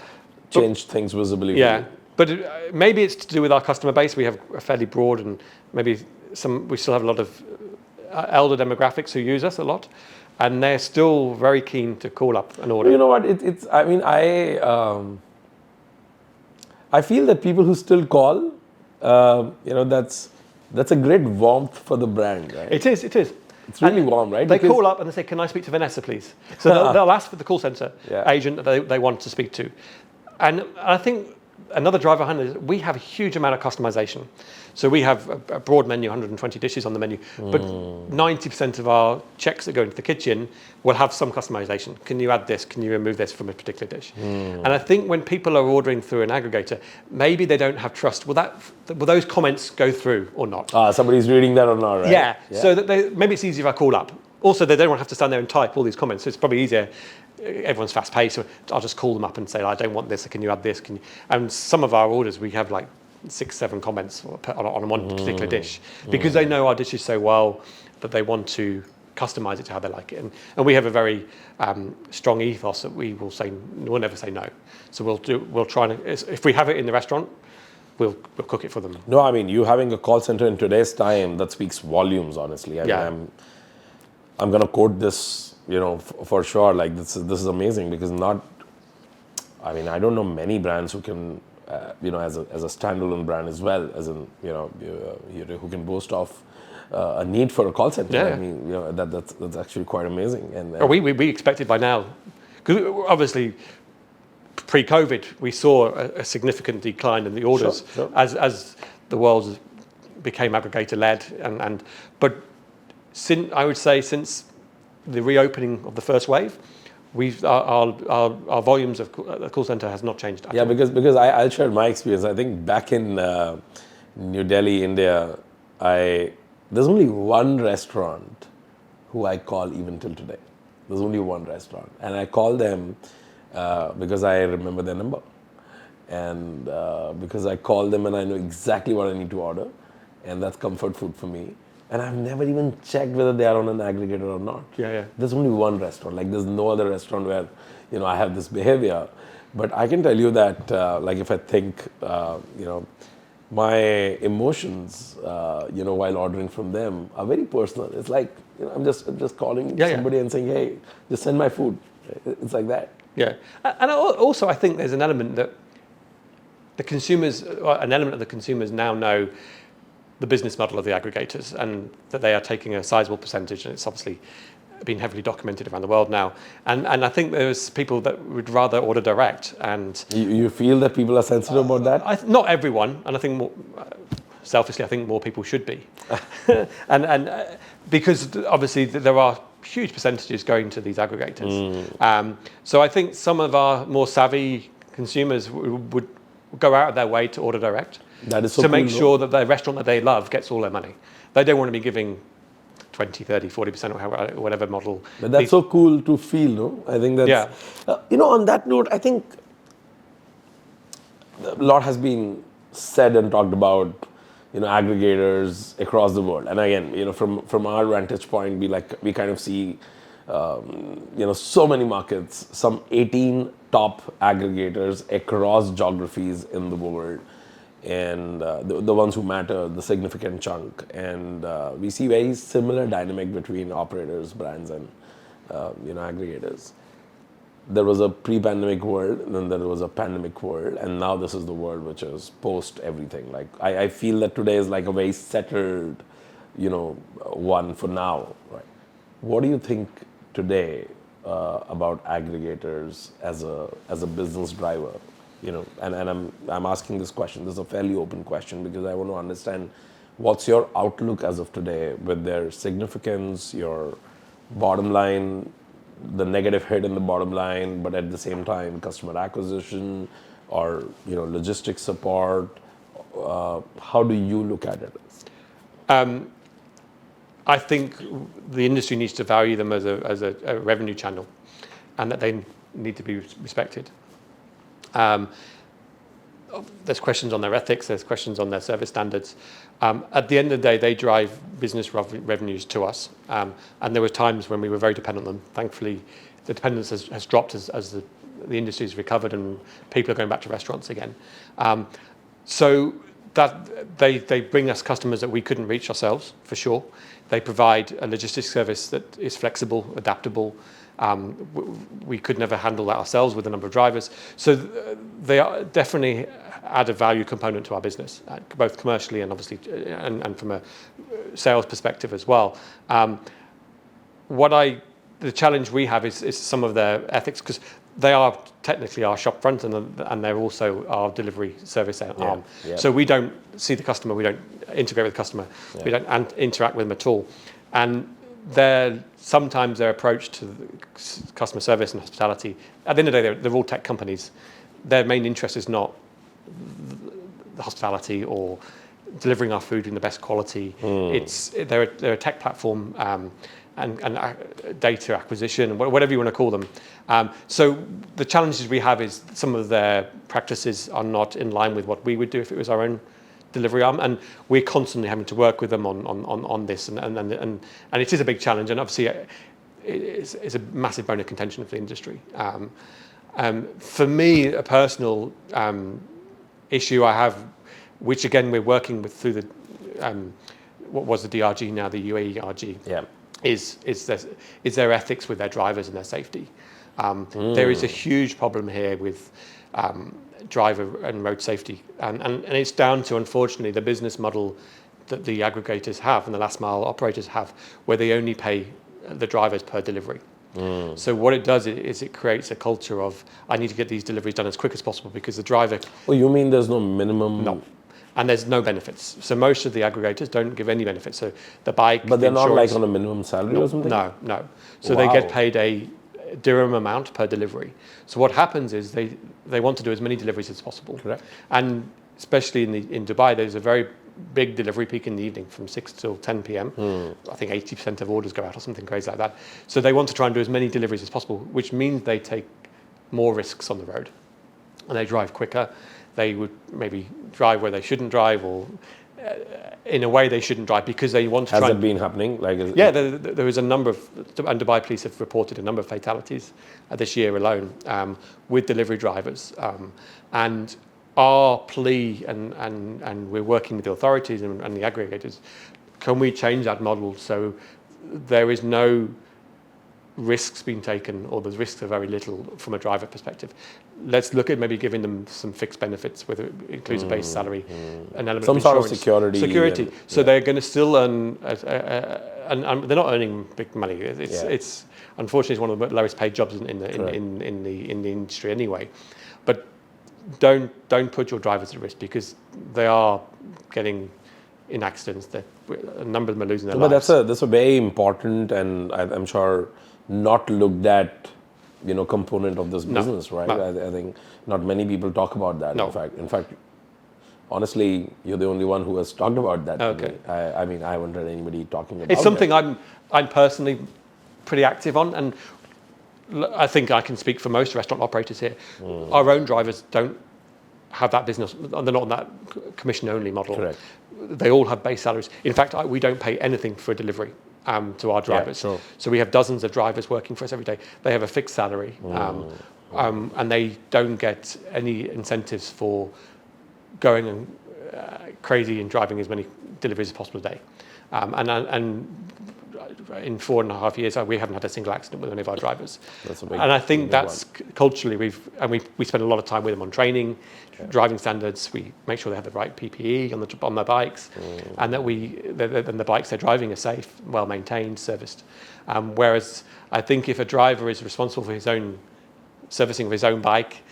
[SPEAKER 1] Change things visibly.
[SPEAKER 2] Yeah, but maybe it's to do with our customer base. We have a fairly broad, and maybe we still have a lot of elder demographics who use us a lot, and they're still very keen to call up and order.
[SPEAKER 1] You know what? I feel that people who still call, that's a great warmth for the brand, right?
[SPEAKER 2] It is.
[SPEAKER 1] It's really warm, right?
[SPEAKER 2] They call up and they say, "Can I speak to Vanessa, please?" So they'll ask for the call center
[SPEAKER 1] Yeah.
[SPEAKER 2] agent that they want to speak to. And I think another driver behind it is we have a huge amount of customization. So we have a broad menu, 120 dishes on the menu, but 90% of our checks that go into the kitchen will have some customization. Can you add this? Can you remove this from a particular dish? And I think when people are ordering through an aggregator, maybe they don't have trust. Will those comments go through or not?
[SPEAKER 1] Somebody's reading that or not, right?
[SPEAKER 2] Yeah. So that maybe it's easier if I call up. Also, they don't have to stand there and type all these comments. So it's probably easier. Everyone's fast paced, so I'll just call them up and say, "I don't want this. Can you add this? Can you?" And some of our orders, we have like 6-7 comments on one particular dish because they know our dishes so well that they want to customize it to how they like it. And we have a very strong ethos that we'll never say no. So we'll try and if we have it in the restaurant, we'll cook it for them.
[SPEAKER 1] No, I mean, you having a call center in today's time, that speaks volumes, honestly. I mean, I'm going to quote this, for sure. Like, this is amazing because I don't know many brands who can, as a standalone brand as well, as in, who can boast of a need for a call center.
[SPEAKER 2] Yeah.
[SPEAKER 1] I mean, that's actually quite amazing. And
[SPEAKER 2] we expected by now, because obviously pre-COVID we saw a significant decline in the orders
[SPEAKER 1] Sure.
[SPEAKER 2] as the world became aggregator led, but since the reopening of the first wave, our volumes of the call center has not changed.
[SPEAKER 1] Yeah, because I'll share my experience. I think back in New Delhi, India, there's only one restaurant who I call even till today. There's only one restaurant, and I call them because I remember their number, and because I call them and I know exactly what I need to order, and that's comfort food for me. And I've never even checked whether they are on an aggregator or not.
[SPEAKER 2] Yeah.
[SPEAKER 1] There's only one restaurant. Like, there's no other restaurant where, I have this behavior. But I can tell you that, if I think, my emotions, while ordering from them are very personal. It's like, I'm just calling somebody and saying, "Hey, just send my food." It's like that.
[SPEAKER 2] Yeah. And also I think there's an element that an element of the consumers now know the business model of the aggregators and that they are taking a sizable percentage, and it's obviously been heavily documented around the world now. And I think there's people that would rather order direct. And
[SPEAKER 1] you feel that people are sensitive about that?
[SPEAKER 2] Not everyone, and I think selfishly, I think more people should be. and because obviously there are huge percentages going to these aggregators. So I think some of our more savvy consumers would go out of their way to order direct.
[SPEAKER 1] That is so
[SPEAKER 2] to
[SPEAKER 1] cool,
[SPEAKER 2] make sure that the restaurant that they love gets all their money. They don't want to be giving 20, 30, 40% or whatever model.
[SPEAKER 1] But that's so cool to feel, no? I think that's... on that note, I think a lot has been said and talked about, aggregators across the world. And again, from our vantage point, we kind of see, so many markets, some 18 top aggregators across geographies in the world. And the ones who matter, the significant chunk. And we see very similar dynamic between operators, brands, and aggregators. there was a pre-pandemic world, and then there was a pandemic world, and now this is the world which is post everything. Like I feel that today is like a very settled, one for now. Right? What do you think today about aggregators as a business driver? And I'm asking this question. This is a fairly open question because I want to understand what's your outlook as of today with their significance, your bottom line, the negative hit in the bottom line, but at the same time, customer acquisition or logistics support. How do you look at it?
[SPEAKER 2] I think the industry needs to value them as a revenue channel, and that they need to be respected. There's questions on their ethics, there's questions on their service standards. At the end of the day, they drive business revenues to us. And there were times when we were very dependent on them. Thankfully, the dependence has dropped as the industry has recovered and people are going back to restaurants again. So that they bring us customers that we couldn't reach ourselves, for sure. They provide a logistics service that is flexible, adaptable. We could never handle that ourselves with the number of drivers. So they are definitely add a value component to our business, both commercially and obviously and from a sales perspective as well. The challenge we have is some of their ethics, because they are technically our shop front and they're also our delivery service arm. Yeah. So we don't see the customer, we don't integrate with the customer, we don't interact with them at all. And sometimes their approach to the customer service and hospitality, at the end of the day, they're all tech companies. Their main interest is not the hospitality or delivering our food in the best quality. They're a tech platform and data acquisition, whatever you want to call them. So the challenges we have is some of their practices are not in line with what we would do if it was our own delivery arm, and we're constantly having to work with them on this, and it is a big challenge, and obviously it's a massive bone of contention for the industry. For me, a personal issue I have, which again we're working with through the what was the DRG, now the UAERG, is their ethics with their drivers and their safety. There is a huge problem here with driver and road safety, and it's down to, unfortunately, the business model that the aggregators have and the last mile operators have, where they only pay the drivers per delivery. So what it does is it creates a culture of, I need to get these deliveries done as quick as possible because the driver...
[SPEAKER 1] Well, you mean there's no minimum...
[SPEAKER 2] No. And there's no benefits. So most of the aggregators don't give any benefits. So the bike...
[SPEAKER 1] But they're not like on a minimum salary or something?
[SPEAKER 2] No. So they get paid a dirham amount per delivery. So what happens is they want to do as many deliveries as possible.
[SPEAKER 1] Correct.
[SPEAKER 2] And especially in Dubai, there's a very big delivery peak in the evening from 6 till 10 p.m. I think 80% of orders go out or something crazy like that. So they want to try and do as many deliveries as possible, which means they take more risks on the road and they drive quicker. They would maybe drive where they shouldn't drive, or in a way they shouldn't drive because they want to try.
[SPEAKER 1] Has it been happening?
[SPEAKER 2] There is a number of, and Dubai police have reported a number of fatalities this year alone with delivery drivers. And our plea, and we're working with the authorities and the aggregators, can we change that model so there is no risks being taken, or the risks are very little from a driver perspective. Let's look at maybe giving them some fixed benefits, whether it includes a base salary, an element
[SPEAKER 1] some
[SPEAKER 2] of insurance.
[SPEAKER 1] Sort of security.
[SPEAKER 2] So they're going to still earn, and they're not earning big money. It's unfortunately it's one of the lowest paid jobs in the industry anyway. But don't put your drivers at risk, because they are getting in accidents. That a number of them are losing their lives.
[SPEAKER 1] But that's a very important, and I'm sure not looked at, component of this business, right? I think not many people talk about that.
[SPEAKER 2] No.
[SPEAKER 1] In fact, honestly, you're the only one who has talked about that.
[SPEAKER 2] Okay.
[SPEAKER 1] I mean, I haven't heard anybody talking about it.
[SPEAKER 2] It's something I'm personally pretty active on, and I think I can speak for most restaurant operators here. Our own drivers don't have that business. They're not on that commission-only model.
[SPEAKER 1] Correct.
[SPEAKER 2] They all have base salaries. In fact, we don't pay anything for a delivery to our drivers.
[SPEAKER 1] Sure.
[SPEAKER 2] So we have dozens of drivers working for us every day. They have a fixed salary, and they don't get any incentives for going and crazy and driving as many deliveries as possible a day. And in 4.5 years, we haven't had a single accident with any of our drivers.
[SPEAKER 1] That's a big,
[SPEAKER 2] and I think
[SPEAKER 1] big
[SPEAKER 2] that's culturally, we spend a lot of time with them on training, driving standards. We make sure they have the right PPE on their bikes, and that the bikes they're driving are safe, well maintained, serviced. Whereas I think if a driver is responsible for his own servicing of his own bike,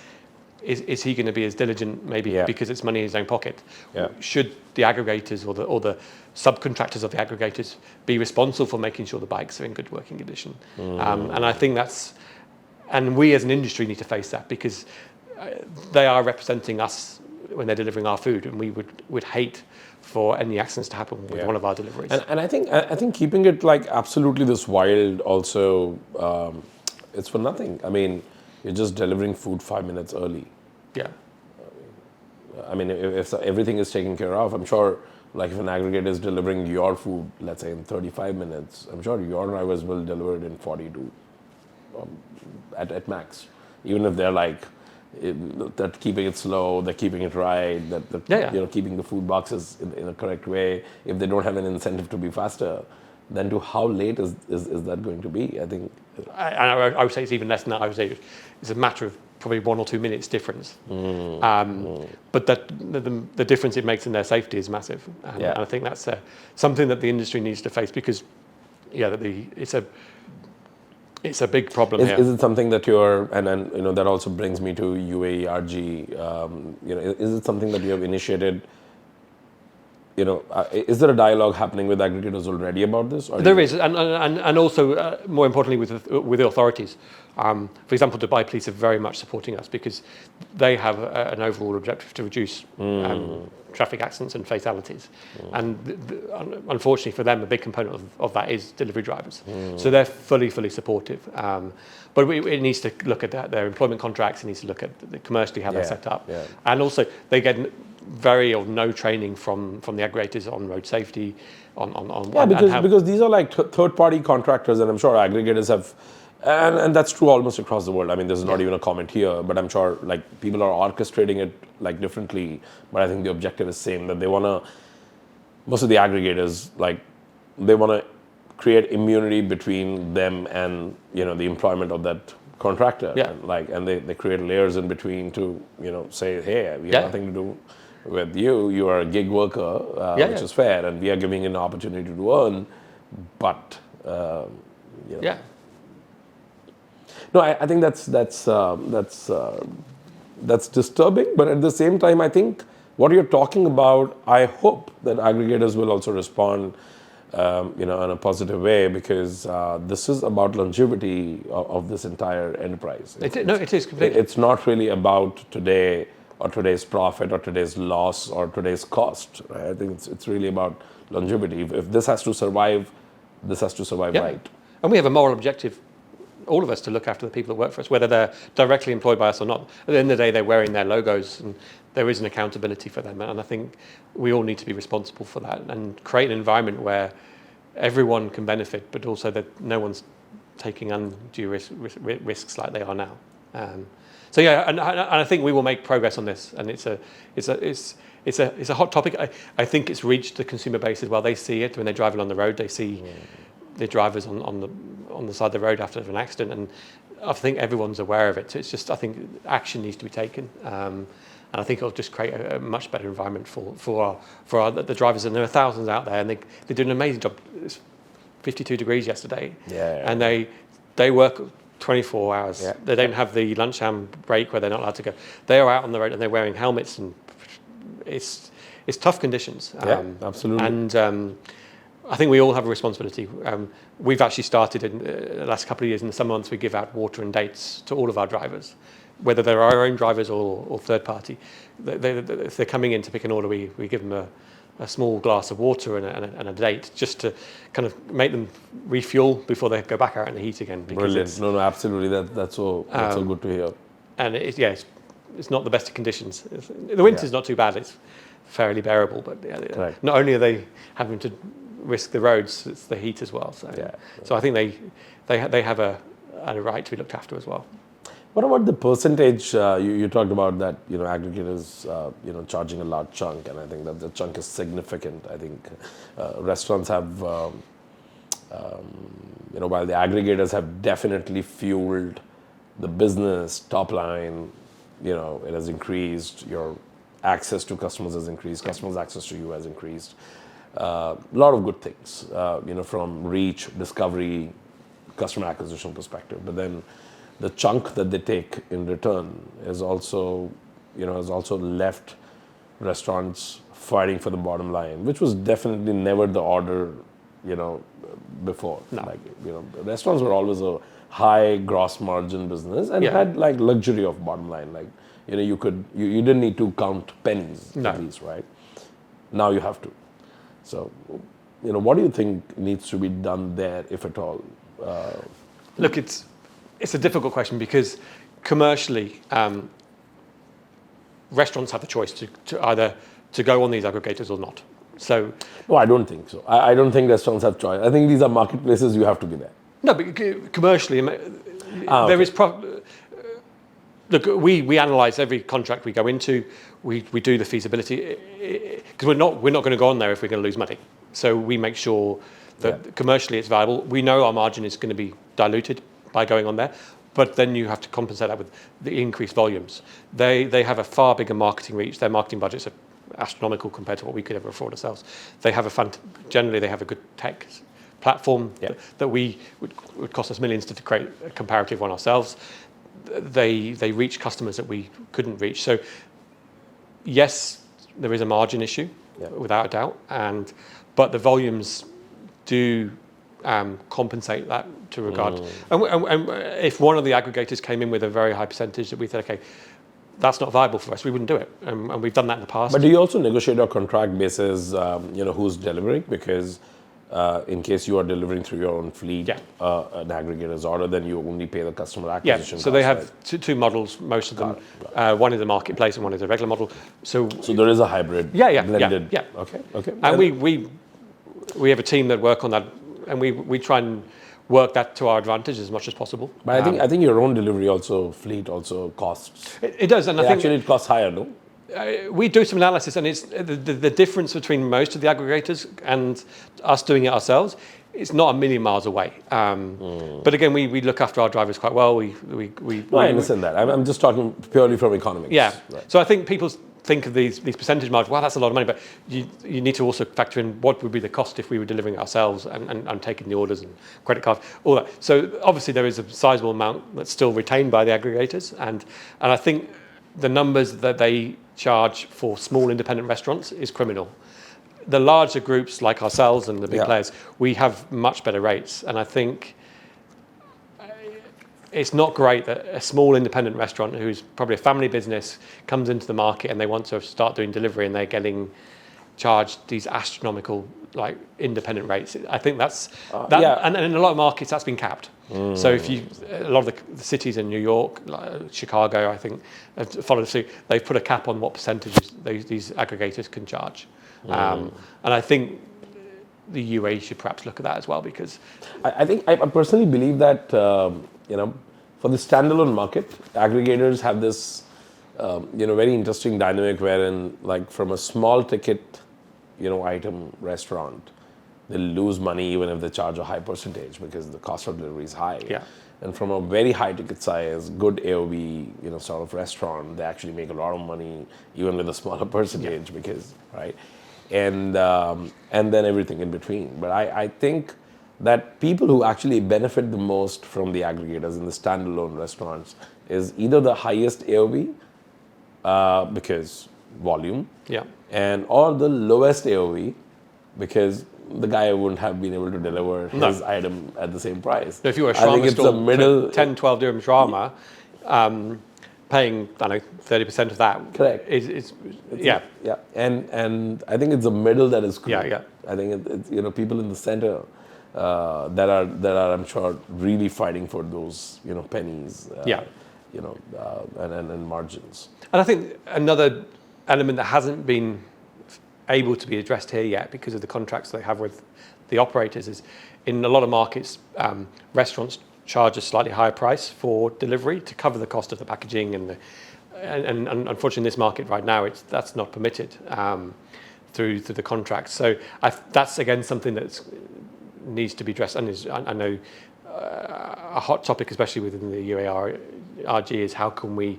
[SPEAKER 2] is he going to be as diligent, maybe because it's money in his own pocket? Should the aggregators or the subcontractors of the aggregators be responsible for making sure the bikes are in good working condition? And I think and we as an industry need to face that, because they are representing us when they're delivering our food, and we would hate for any accidents to happen with one of our deliveries.
[SPEAKER 1] And I think keeping it like absolutely this wild also, it's for nothing. I mean, you're just delivering food 5 minutes early.
[SPEAKER 2] Yeah.
[SPEAKER 1] I mean, if everything is taken care of, I'm sure, like if an aggregator is delivering your food, let's say in 35 minutes, I'm sure your drivers will deliver it in 42 at max. Even if they're like, that keeping it slow, they're keeping it right, keeping the food boxes in a correct way. If they don't have an incentive to be faster, then to how late is that going to be? I think.
[SPEAKER 2] I would say it's even less than that. I would say it's a matter of probably 1 or 2 minutes difference. But the difference it makes in their safety is massive. And I think that's something that the industry needs to face, because it's a big problem here.
[SPEAKER 1] Is it something that and that also brings me to UAERG, is it something that you have initiated? Is there a dialogue happening with aggregators already about this?
[SPEAKER 2] There is, and also more importantly with the authorities. For example, Dubai Police are very much supporting us, because they have an overall objective to reduce traffic accidents and fatalities. And unfortunately for them, a big component of that is delivery drivers. So they're fully supportive. But it needs to look at their employment contracts. It needs to look at commercially how they're set up. And also they get very or no training from the aggregators on road safety,
[SPEAKER 1] because these are like third-party contractors, and I'm sure aggregators have, and that's true almost across the world. I mean, there's not even a comment here, but I'm sure like people are orchestrating it like differently. But I think the objective is same, that they want to. Most of the aggregators, like, they want to create immunity between them and the employment of that contractor. And they create layers in between to say, hey, we have nothing to do with you. You are a gig worker, which is fair, and we are giving you an opportunity to earn. But no, I think that's disturbing. But at the same time, I think what you're talking about, I hope that aggregators will also respond, in a positive way, because this is about longevity of this entire enterprise.
[SPEAKER 2] It is completely.
[SPEAKER 1] It's not really about today or today's profit or today's loss or today's cost. Right? I think it's really about longevity. If this has to survive, this has to survive right.
[SPEAKER 2] And we have a moral objective, all of us, to look after the people that work for us, whether they're directly employed by us or not. At the end of the day, they're wearing their logos, and there is an accountability for them. And I think we all need to be responsible for that and create an environment where everyone can benefit, but also that no one's taking undue risks like they are now. And I think we will make progress on this. And it's a hot topic. I think it's reached the consumer base as well. They see it when they're driving on the road. They see the drivers on the side of the road after an accident, and I think everyone's aware of it. So it's just, I think action needs to be taken, and I think it'll just create a much better environment for the drivers. And there are thousands out there, and they do an amazing job. It's 52 degrees yesterday, and they work 24 hours. They don't have the lunchtime break where they're not allowed to go. They are out on the road and they're wearing helmets, and it's tough conditions.
[SPEAKER 1] Absolutely.
[SPEAKER 2] And I think we all have a responsibility. We've actually started in the last couple of years, in the summer months, we give out water and dates to all of our drivers, whether they're our own drivers or third party. If they're coming in to pick an order, we give them a small glass of water and a date, just to kind of make them refuel before they go back out in the heat again.
[SPEAKER 1] Brilliant. No, absolutely. That's so good to hear.
[SPEAKER 2] And it's not the best of conditions. The winter's not too bad. It's fairly bearable. But not only are they having to risk the roads, it's the heat as well. So I think they have a right to be looked after as well.
[SPEAKER 1] What about the percentage? You talked about that, aggregators, charging a large chunk, and I think that the chunk is significant. I think restaurants have, While the aggregators have definitely fueled the business top line, it has increased. Your access to customers has increased. Customers' access to you has increased. A lot of good things, from reach, discovery, customer acquisition perspective. But then the chunk that they take in return is also, has also left restaurants fighting for the bottom line, which was definitely never the order, before.
[SPEAKER 2] No.
[SPEAKER 1] Restaurants were always a high gross margin business and had luxury of bottom line. You didn't need to count pennies at least, right? Now you have to. So, what do you think needs to be done there, if at all?
[SPEAKER 2] Look, it's a difficult question because commercially, restaurants have the choice to either to go on these aggregators or not. So,
[SPEAKER 1] no, I don't think so. I don't think restaurants have choice. I think these are marketplaces. You have to be there.
[SPEAKER 2] No, but commercially, there is. Look, we analyse every contract we go into. We do the feasibility because we're not going to go on there if we're going to lose money. So we make sure that commercially it's viable. We know our margin is going to be diluted by going on there, but then you have to compensate that with the increased volumes. They have a far bigger marketing reach. Their marketing budgets are astronomical compared to what we could ever afford ourselves. They have generally they have a good tech platform that would cost us millions to create a comparative one ourselves. They reach customers that we couldn't reach. So yes, there is a margin issue without a doubt, but the volumes do compensate that to regard. And if one of the aggregators came in with a very high percentage that we said, okay, that's not viable for us, we wouldn't do it. And we've done that in the past.
[SPEAKER 1] But do you also negotiate a contract basis, who's delivering? Because in case you are delivering through your own fleet, an aggregator's order, then you only pay the customer acquisition cost.
[SPEAKER 2] So they have two models, most of them. One is a marketplace and one is a regular model. So
[SPEAKER 1] there is a hybrid, blended.
[SPEAKER 2] Yeah.
[SPEAKER 1] Okay.
[SPEAKER 2] And we have a team that work on that, and we try and work that to our advantage as much as possible.
[SPEAKER 1] But I think your own delivery fleet also costs.
[SPEAKER 2] It does, and I think
[SPEAKER 1] actually it costs higher, no?
[SPEAKER 2] We do some analysis, and it's the difference between most of the aggregators and us doing it ourselves. It's not a million miles away. But again, we look after our drivers quite well.
[SPEAKER 1] I understand that. I'm just talking purely from economics.
[SPEAKER 2] Yeah.
[SPEAKER 1] Right.
[SPEAKER 2] So I think people think of these percentage margins. Wow, that's a lot of money. But you need to also factor in what would be the cost if we were delivering it ourselves and taking the orders and credit cards, all that. So obviously there is a sizable amount that's still retained by the aggregators, and I think the numbers that they charge for small independent restaurants is criminal. The larger groups like ourselves and the big players, we have much better rates. And I think it's not great that a small independent restaurant who's probably a family business comes into the market and they want to start doing delivery and they're getting charged these astronomical independent rates. I think and in a lot of markets that's been capped. So if a lot of the cities in New York, Chicago, I think, have followed suit. They've put a cap on what percentages these aggregators can charge. And I think the UAE should perhaps look at that as well, because
[SPEAKER 1] I personally believe that for the standalone market, aggregators have this very interesting dynamic wherein from a small ticket item restaurant, they'll lose money even if they charge a high percentage because the cost of delivery is high.
[SPEAKER 2] Yeah.
[SPEAKER 1] And from a very high ticket size, good AOV, sort of restaurant, they actually make a lot of money even with a smaller percentage because, right? And then everything in between. But I think that people who actually benefit the most from the aggregators in the standalone restaurants is either the highest AOV because volume, or the lowest AOV because the guy wouldn't have been able to deliver his item at the same price.
[SPEAKER 2] So if you were a shawarma store, 10, 12 dirham shawarma, paying, 30% of that.
[SPEAKER 1] Correct.
[SPEAKER 2] Yeah.
[SPEAKER 1] And I think it's the middle that is cool.
[SPEAKER 2] Yeah.
[SPEAKER 1] I think it's people in the center that are I'm sure really fighting for those pennies. And margins.
[SPEAKER 2] And I think another element that hasn't been able to be addressed here yet because of the contracts they have with the operators is in a lot of markets, restaurants charge a slightly higher price for delivery to cover the cost of the packaging and unfortunately in this market right now that's not permitted through the contracts. So that's again something that's needs to be addressed, and I know a hot topic, especially within the UAERG, is how can we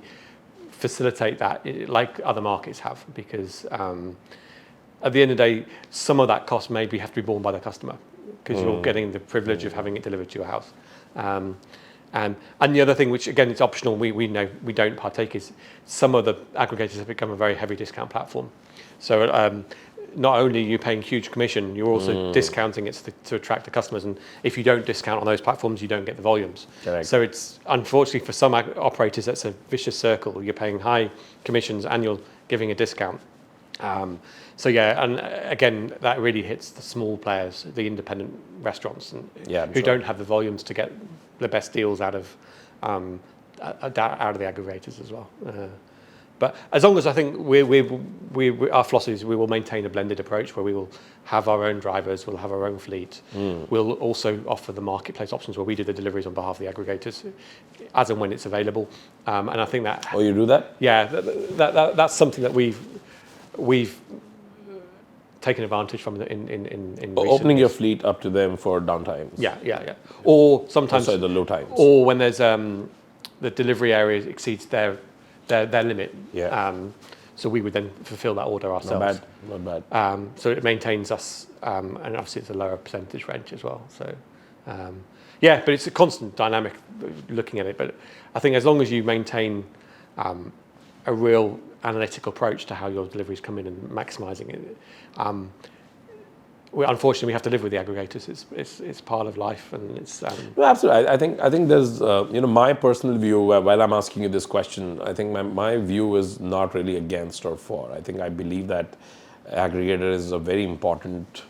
[SPEAKER 2] facilitate that like other markets have, because at the end of the day, some of that cost maybe have to be borne by the customer, because you're getting the privilege of having it delivered to your house. And the other thing, which again it's optional, we know we don't partake, is some of the aggregators have become a very heavy discount platform. So not only are you paying huge commission, you're also discounting it to attract the customers. And if you don't discount on those platforms, you don't get the volumes.
[SPEAKER 1] Correct.
[SPEAKER 2] So it's unfortunately for some operators, that's a vicious circle. You're paying high commissions and you're giving a discount. So yeah, and again, that really hits the small players, the independent restaurants, who don't have the volumes to get the best deals out of the aggregators as well. But as long as I think our philosophy is we will maintain a blended approach where we will have our own drivers, we'll have our own fleet. We'll also offer the marketplace options where we do the deliveries on behalf of the aggregators as and when it's available. And I think that...
[SPEAKER 1] Oh, you do that?
[SPEAKER 2] Yeah, that's something that we've taken advantage from in
[SPEAKER 1] opening your fleet up to them for downtimes.
[SPEAKER 2] Yeah. Or sometimes...
[SPEAKER 1] the low times.
[SPEAKER 2] Or when there's the delivery area exceeds their limit.
[SPEAKER 1] Yeah.
[SPEAKER 2] So we would then fulfill that order ourselves.
[SPEAKER 1] Not bad.
[SPEAKER 2] So it maintains us, and obviously it's a lower percentage rent as well. So, but it's a constant dynamic looking at it. But I think as long as you maintain a real analytical approach to how your deliveries come in and maximising it, unfortunately we have to live with the aggregators. It's part of life, and it's.
[SPEAKER 1] No, absolutely. I think there's my personal view. While I'm asking you this question, I think my view is not really against or for. I think I believe that aggregator is a very important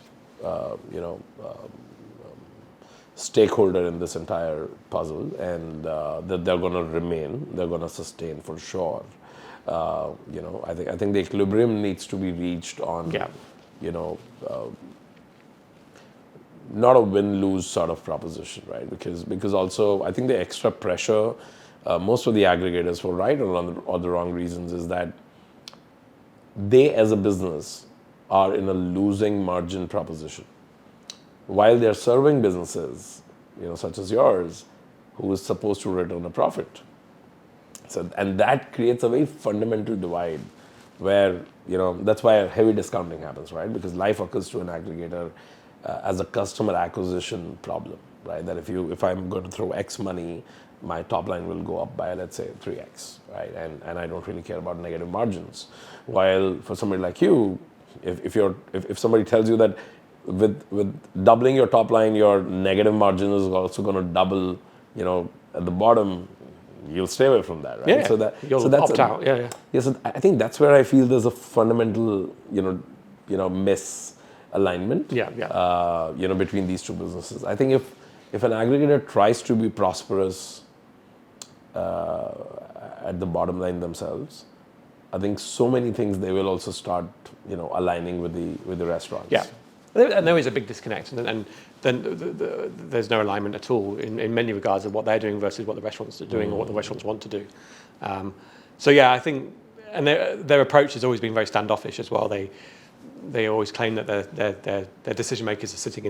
[SPEAKER 1] stakeholder in this entire puzzle, and that they're going to remain, they're going to sustain for sure. I think the equilibrium needs to be reached on, not a win-lose sort of proposition, right? Because also I think the extra pressure, most of the aggregators, for right or the wrong reasons, is that they as a business are in a losing margin proposition, while they're serving businesses, such as yours, who is supposed to return a profit. So, and that creates a very fundamental divide where, that's why heavy discounting happens, right? Because life occurs to an aggregator as a customer acquisition problem, right? That if I'm going to throw X money, my top line will go up by, let's say, 3X, right? And I don't really care about negative margins. While for somebody like you, if somebody tells you that with doubling your top line, your negative margin is also going to double, at the bottom, you'll stay away from that, right?
[SPEAKER 2] Yeah.
[SPEAKER 1] So that's
[SPEAKER 2] opt out. Yeah.
[SPEAKER 1] Yeah. So I think that's where I feel there's a fundamental, misalignment.
[SPEAKER 2] Yeah.
[SPEAKER 1] Between these two businesses. I think if an aggregator tries to be prosperous at the bottom line themselves, I think so many things they will also start, aligning with the restaurants.
[SPEAKER 2] Yeah. And there is a big disconnect, and then there's no alignment at all in many regards of what they're doing versus what the restaurants are doing or what the restaurants want to do. I think, and their approach has always been very standoffish as well. They always claim that their decision makers are sitting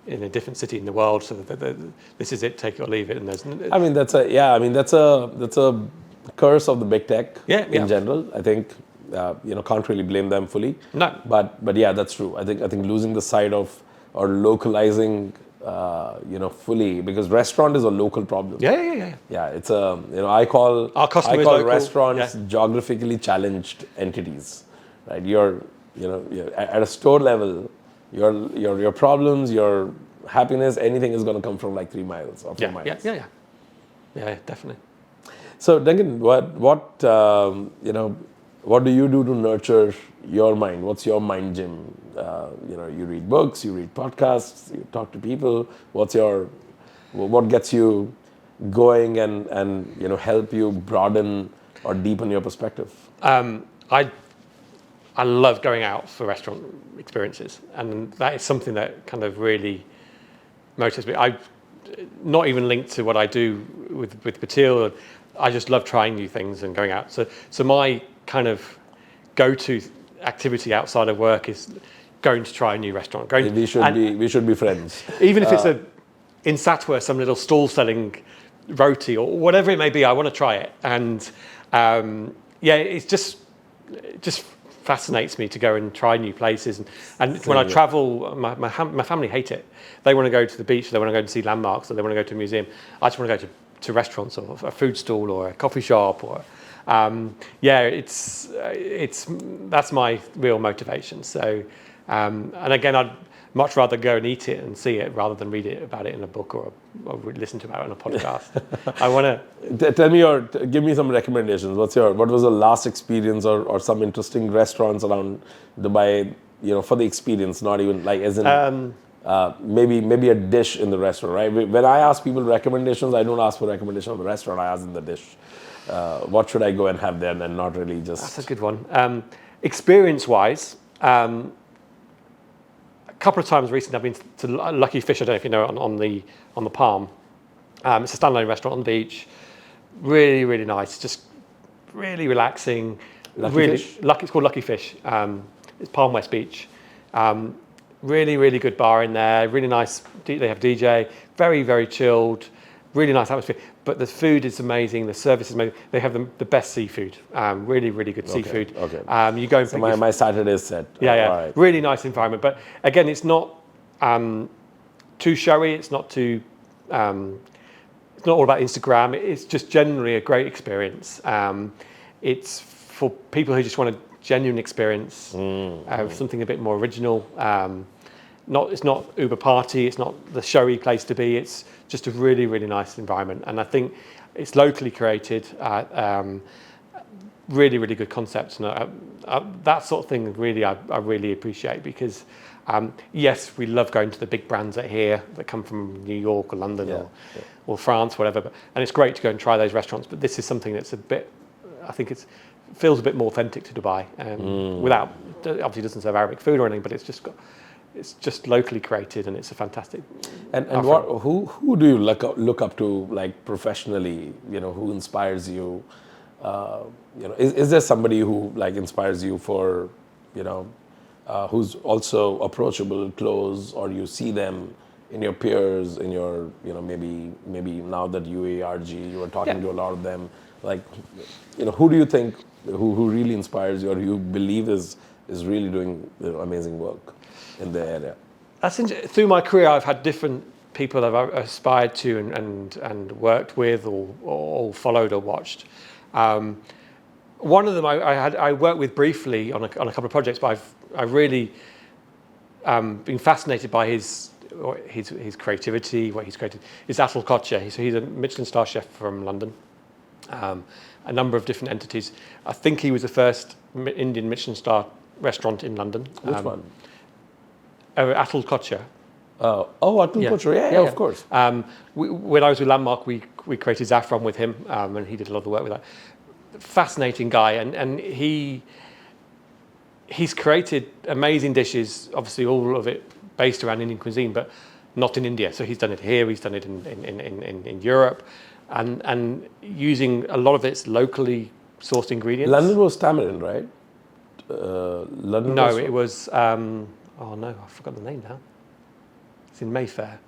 [SPEAKER 2] in a different city in the world, so that this is it, take it or leave it. And there's.
[SPEAKER 1] That's a curse of the big tech in general. I think. Can't really blame them fully.
[SPEAKER 2] No.
[SPEAKER 1] But yeah, that's true. I think losing the sight of or localizing, fully, because restaurant is a local problem.
[SPEAKER 2] Yeah.
[SPEAKER 1] Yeah, it's I call restaurants geographically challenged entities, right? You're at a store level, your problems, your happiness, anything is going to come from like 3 miles or 4 miles.
[SPEAKER 2] Yeah, definitely.
[SPEAKER 1] So Duncan, what do you do to nurture your mind? What's your mind gym? You read books, you read podcasts, you talk to people. What gets you going and help you broaden or deepen your perspective?
[SPEAKER 2] I love going out for restaurant experiences, and that is something that kind of really motivates me. I not even linked to what I do with Bateel. I just love trying new things and going out. So my kind of go-to activity outside of work is, going to try a new restaurant.
[SPEAKER 1] We should be friends.
[SPEAKER 2] Even if it's in Satwa, some little stall selling roti or whatever it may be, I want to try it. And it just fascinates me to go and try new places. And when I travel, my family hate it. They want to go to the beach, they want to go and see landmarks, or they want to go to a museum. I just want to go to restaurants or a food stall or a coffee shop or that's my real motivation. So and again, I'd much rather go and eat it and see it rather than read it about it in a book or listen to about it on a podcast. I want
[SPEAKER 1] to give me some recommendations. What was the last experience or some interesting restaurants around Dubai? For the experience, not even like as in maybe a dish in the restaurant, right? When I ask people recommendations, I don't ask for recommendation of the restaurant. I ask them the dish. What should I go and have there, and not really just.
[SPEAKER 2] That's a good one. Experience-wise. A couple of times recently, I've been to Lucky Fish. I don't know if you know it, on the Palm. It's a standalone restaurant on the beach. Really, really nice. Just really relaxing. It's called Lucky Fish. It's Palm West Beach. Really, really good bar in there. Really nice. They have DJ. Very, very chilled. Really nice atmosphere. But the food is amazing. The service is amazing. They have the best seafood. Really, really good seafood.
[SPEAKER 1] Okay.
[SPEAKER 2] You go and
[SPEAKER 1] so my Saturday is set.
[SPEAKER 2] Yeah.
[SPEAKER 1] Right.
[SPEAKER 2] Really nice environment. But again, it's not too showy. It's not too. It's not all about Instagram. It's just generally a great experience. It's for people who just want a genuine experience, something a bit more original. It's not Uber party. It's not the showy place to be. It's just a really, really nice environment. And I think it's locally created. Really, really good concepts. And that sort of thing really, I really appreciate because, yes, we love going to the big brands that come from New York or London or France, whatever. And it's great to go and try those restaurants. But this is something that's I think feels a bit more authentic to Dubai. Without, obviously doesn't serve Arabic food or anything, but it's just locally created and it's a fantastic.
[SPEAKER 1] And who do you look up to, like, professionally? Who inspires you? Is there somebody who like inspires you for who's also approachable, close, or you see them in your peers, in your maybe now that UAERG, you are talking to a lot of them, like who do you think who really inspires you or you believe is really doing amazing work in the area?
[SPEAKER 2] Through my career, I've had different people that I've aspired to and worked with or followed or watched. One of them I worked with briefly on a couple of projects, but I've really been fascinated by his creativity, what he's created. Is Atul Kochhar. He's a Michelin star chef from London. A number of different entities. I think he was the first Indian Michelin star restaurant in London.
[SPEAKER 1] Which one?
[SPEAKER 2] Atul Kochhar.
[SPEAKER 1] Atul Kochhar, yeah, of course.
[SPEAKER 2] When I was with Landmark, we created Zaffron with him, and he did a lot of the work with that. Fascinating guy, and he's created amazing dishes, obviously all of it based around Indian cuisine, but not in India. So he's done it here, he's done it in Europe, and using a lot of its locally sourced ingredients.
[SPEAKER 1] London was Tamarind, right? London.
[SPEAKER 2] No, it was. I forgot the name now. It's in Mayfair.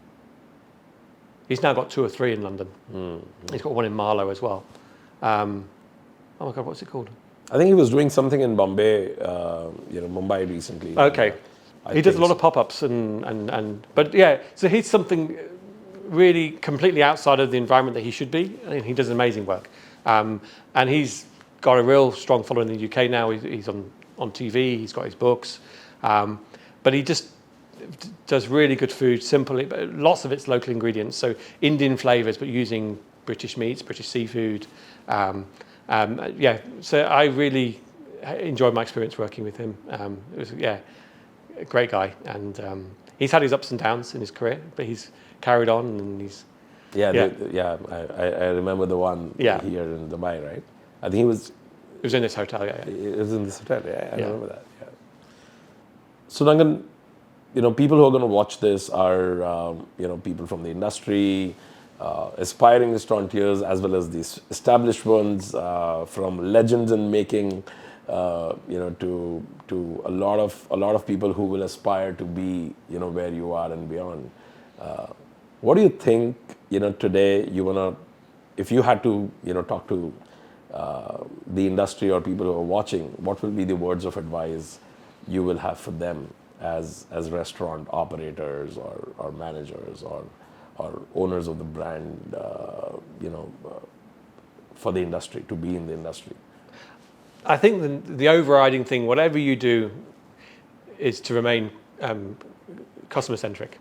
[SPEAKER 2] He's now got 2 or 3 in London. He's got one in Marlow as well. Oh my God, what's it called?
[SPEAKER 1] I think he was doing something in Bombay, Mumbai recently.
[SPEAKER 2] Okay. He does a lot of pop-ups but yeah, so he's something really completely outside of the environment that he should be. And he does amazing work. And he's got a real strong following in the UK now. He's on TV, he's got his books. But he just does really good food, simply, but lots of it's local ingredients. So Indian flavors, but using British meats, British seafood. So I really enjoyed my experience working with him. It was a great guy, and he's had his ups and downs in his career, but he's carried on, and he's
[SPEAKER 1] I remember the one here in Dubai, right? I think he was.
[SPEAKER 2] It was in this hotel,
[SPEAKER 1] It was in this hotel, I remember that. Yeah. So Duncan, people who are going to watch this are people from the industry. Aspiring restaurateurs as well as these established ones, from legends in making, to a lot of people who will aspire to be, where you are and beyond. What do you think, today if you had to, talk to the industry or people who are watching, what will be the words of advice you will have for them as restaurant operators or managers or owners of the brand, for the industry, to be in the industry?
[SPEAKER 2] I think the overriding thing, whatever you do, is to remain customer-centric.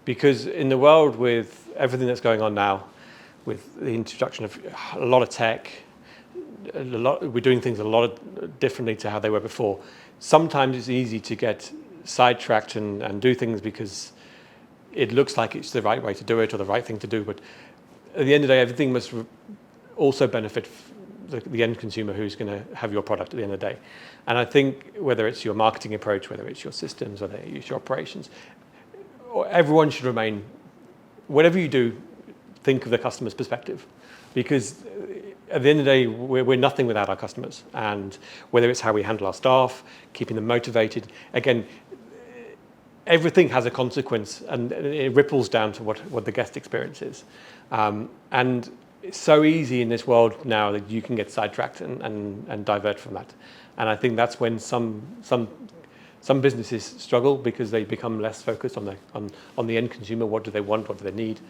[SPEAKER 2] Because in the world with everything that's going on now, with the introduction of a lot of tech, we're doing things a lot differently to how they were before. Sometimes it's easy to get sidetracked and do things because it looks like it's the right way to do it or the right thing to do. But at the end of the day, everything must also benefit the end consumer who's going to have your product at the end of the day. And I think whether it's your marketing approach, whether it's your systems, whether it's your operations, everyone should remain, whatever you do, think of the customer's perspective. Because at the end of the day, we're nothing without our customers. And whether it's how we handle our staff, keeping them motivated, again, everything has a consequence and it ripples down to what the guest experience is. And it's so easy in this world now that you can get sidetracked and divert from that. And I think that's when some businesses struggle because they become less focused on the end consumer. What do they want? What do they need?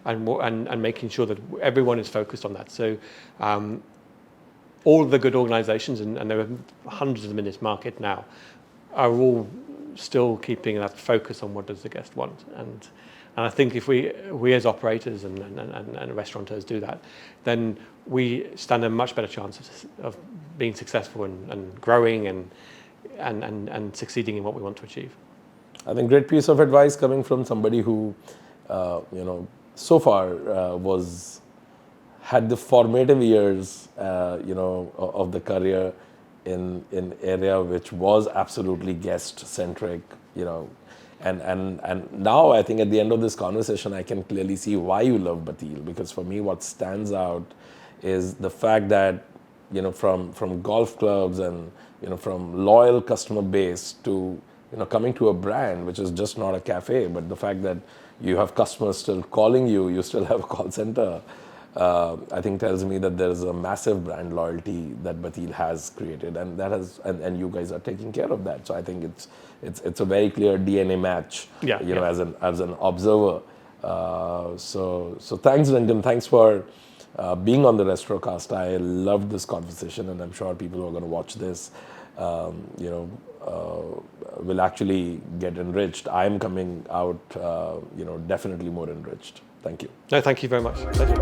[SPEAKER 2] And making sure that everyone is focused on that. So all of the good organizations, and there are hundreds of them in this market now, are all still keeping that focus on what does the guest want. And I think if we as operators and restaurateurs do that, then we stand a much better chance of being successful and growing and succeeding in what we want to achieve.
[SPEAKER 1] I think great piece of advice coming from somebody who, so far had the formative years, of the career in area which was absolutely guest centric, And now I think at the end of this conversation, I can clearly see why you love Bateel. Because for me, what stands out is the fact that, from golf clubs and, from loyal customer base to, coming to a brand, which is just not a cafe, but the fact that you have customers still calling you still have a call center, I think tells me that there is a massive brand loyalty that Bateel has created, and and you guys are taking care of that. So I think it's a very clear DNA match, as an observer. So thanks, Duncan. Thanks for being on the Restrocast. I loved this conversation, and I'm sure people who are going to watch this, will actually get enriched. I'm coming out, definitely more enriched. Thank you.
[SPEAKER 2] No, thank you very much. Pleasure.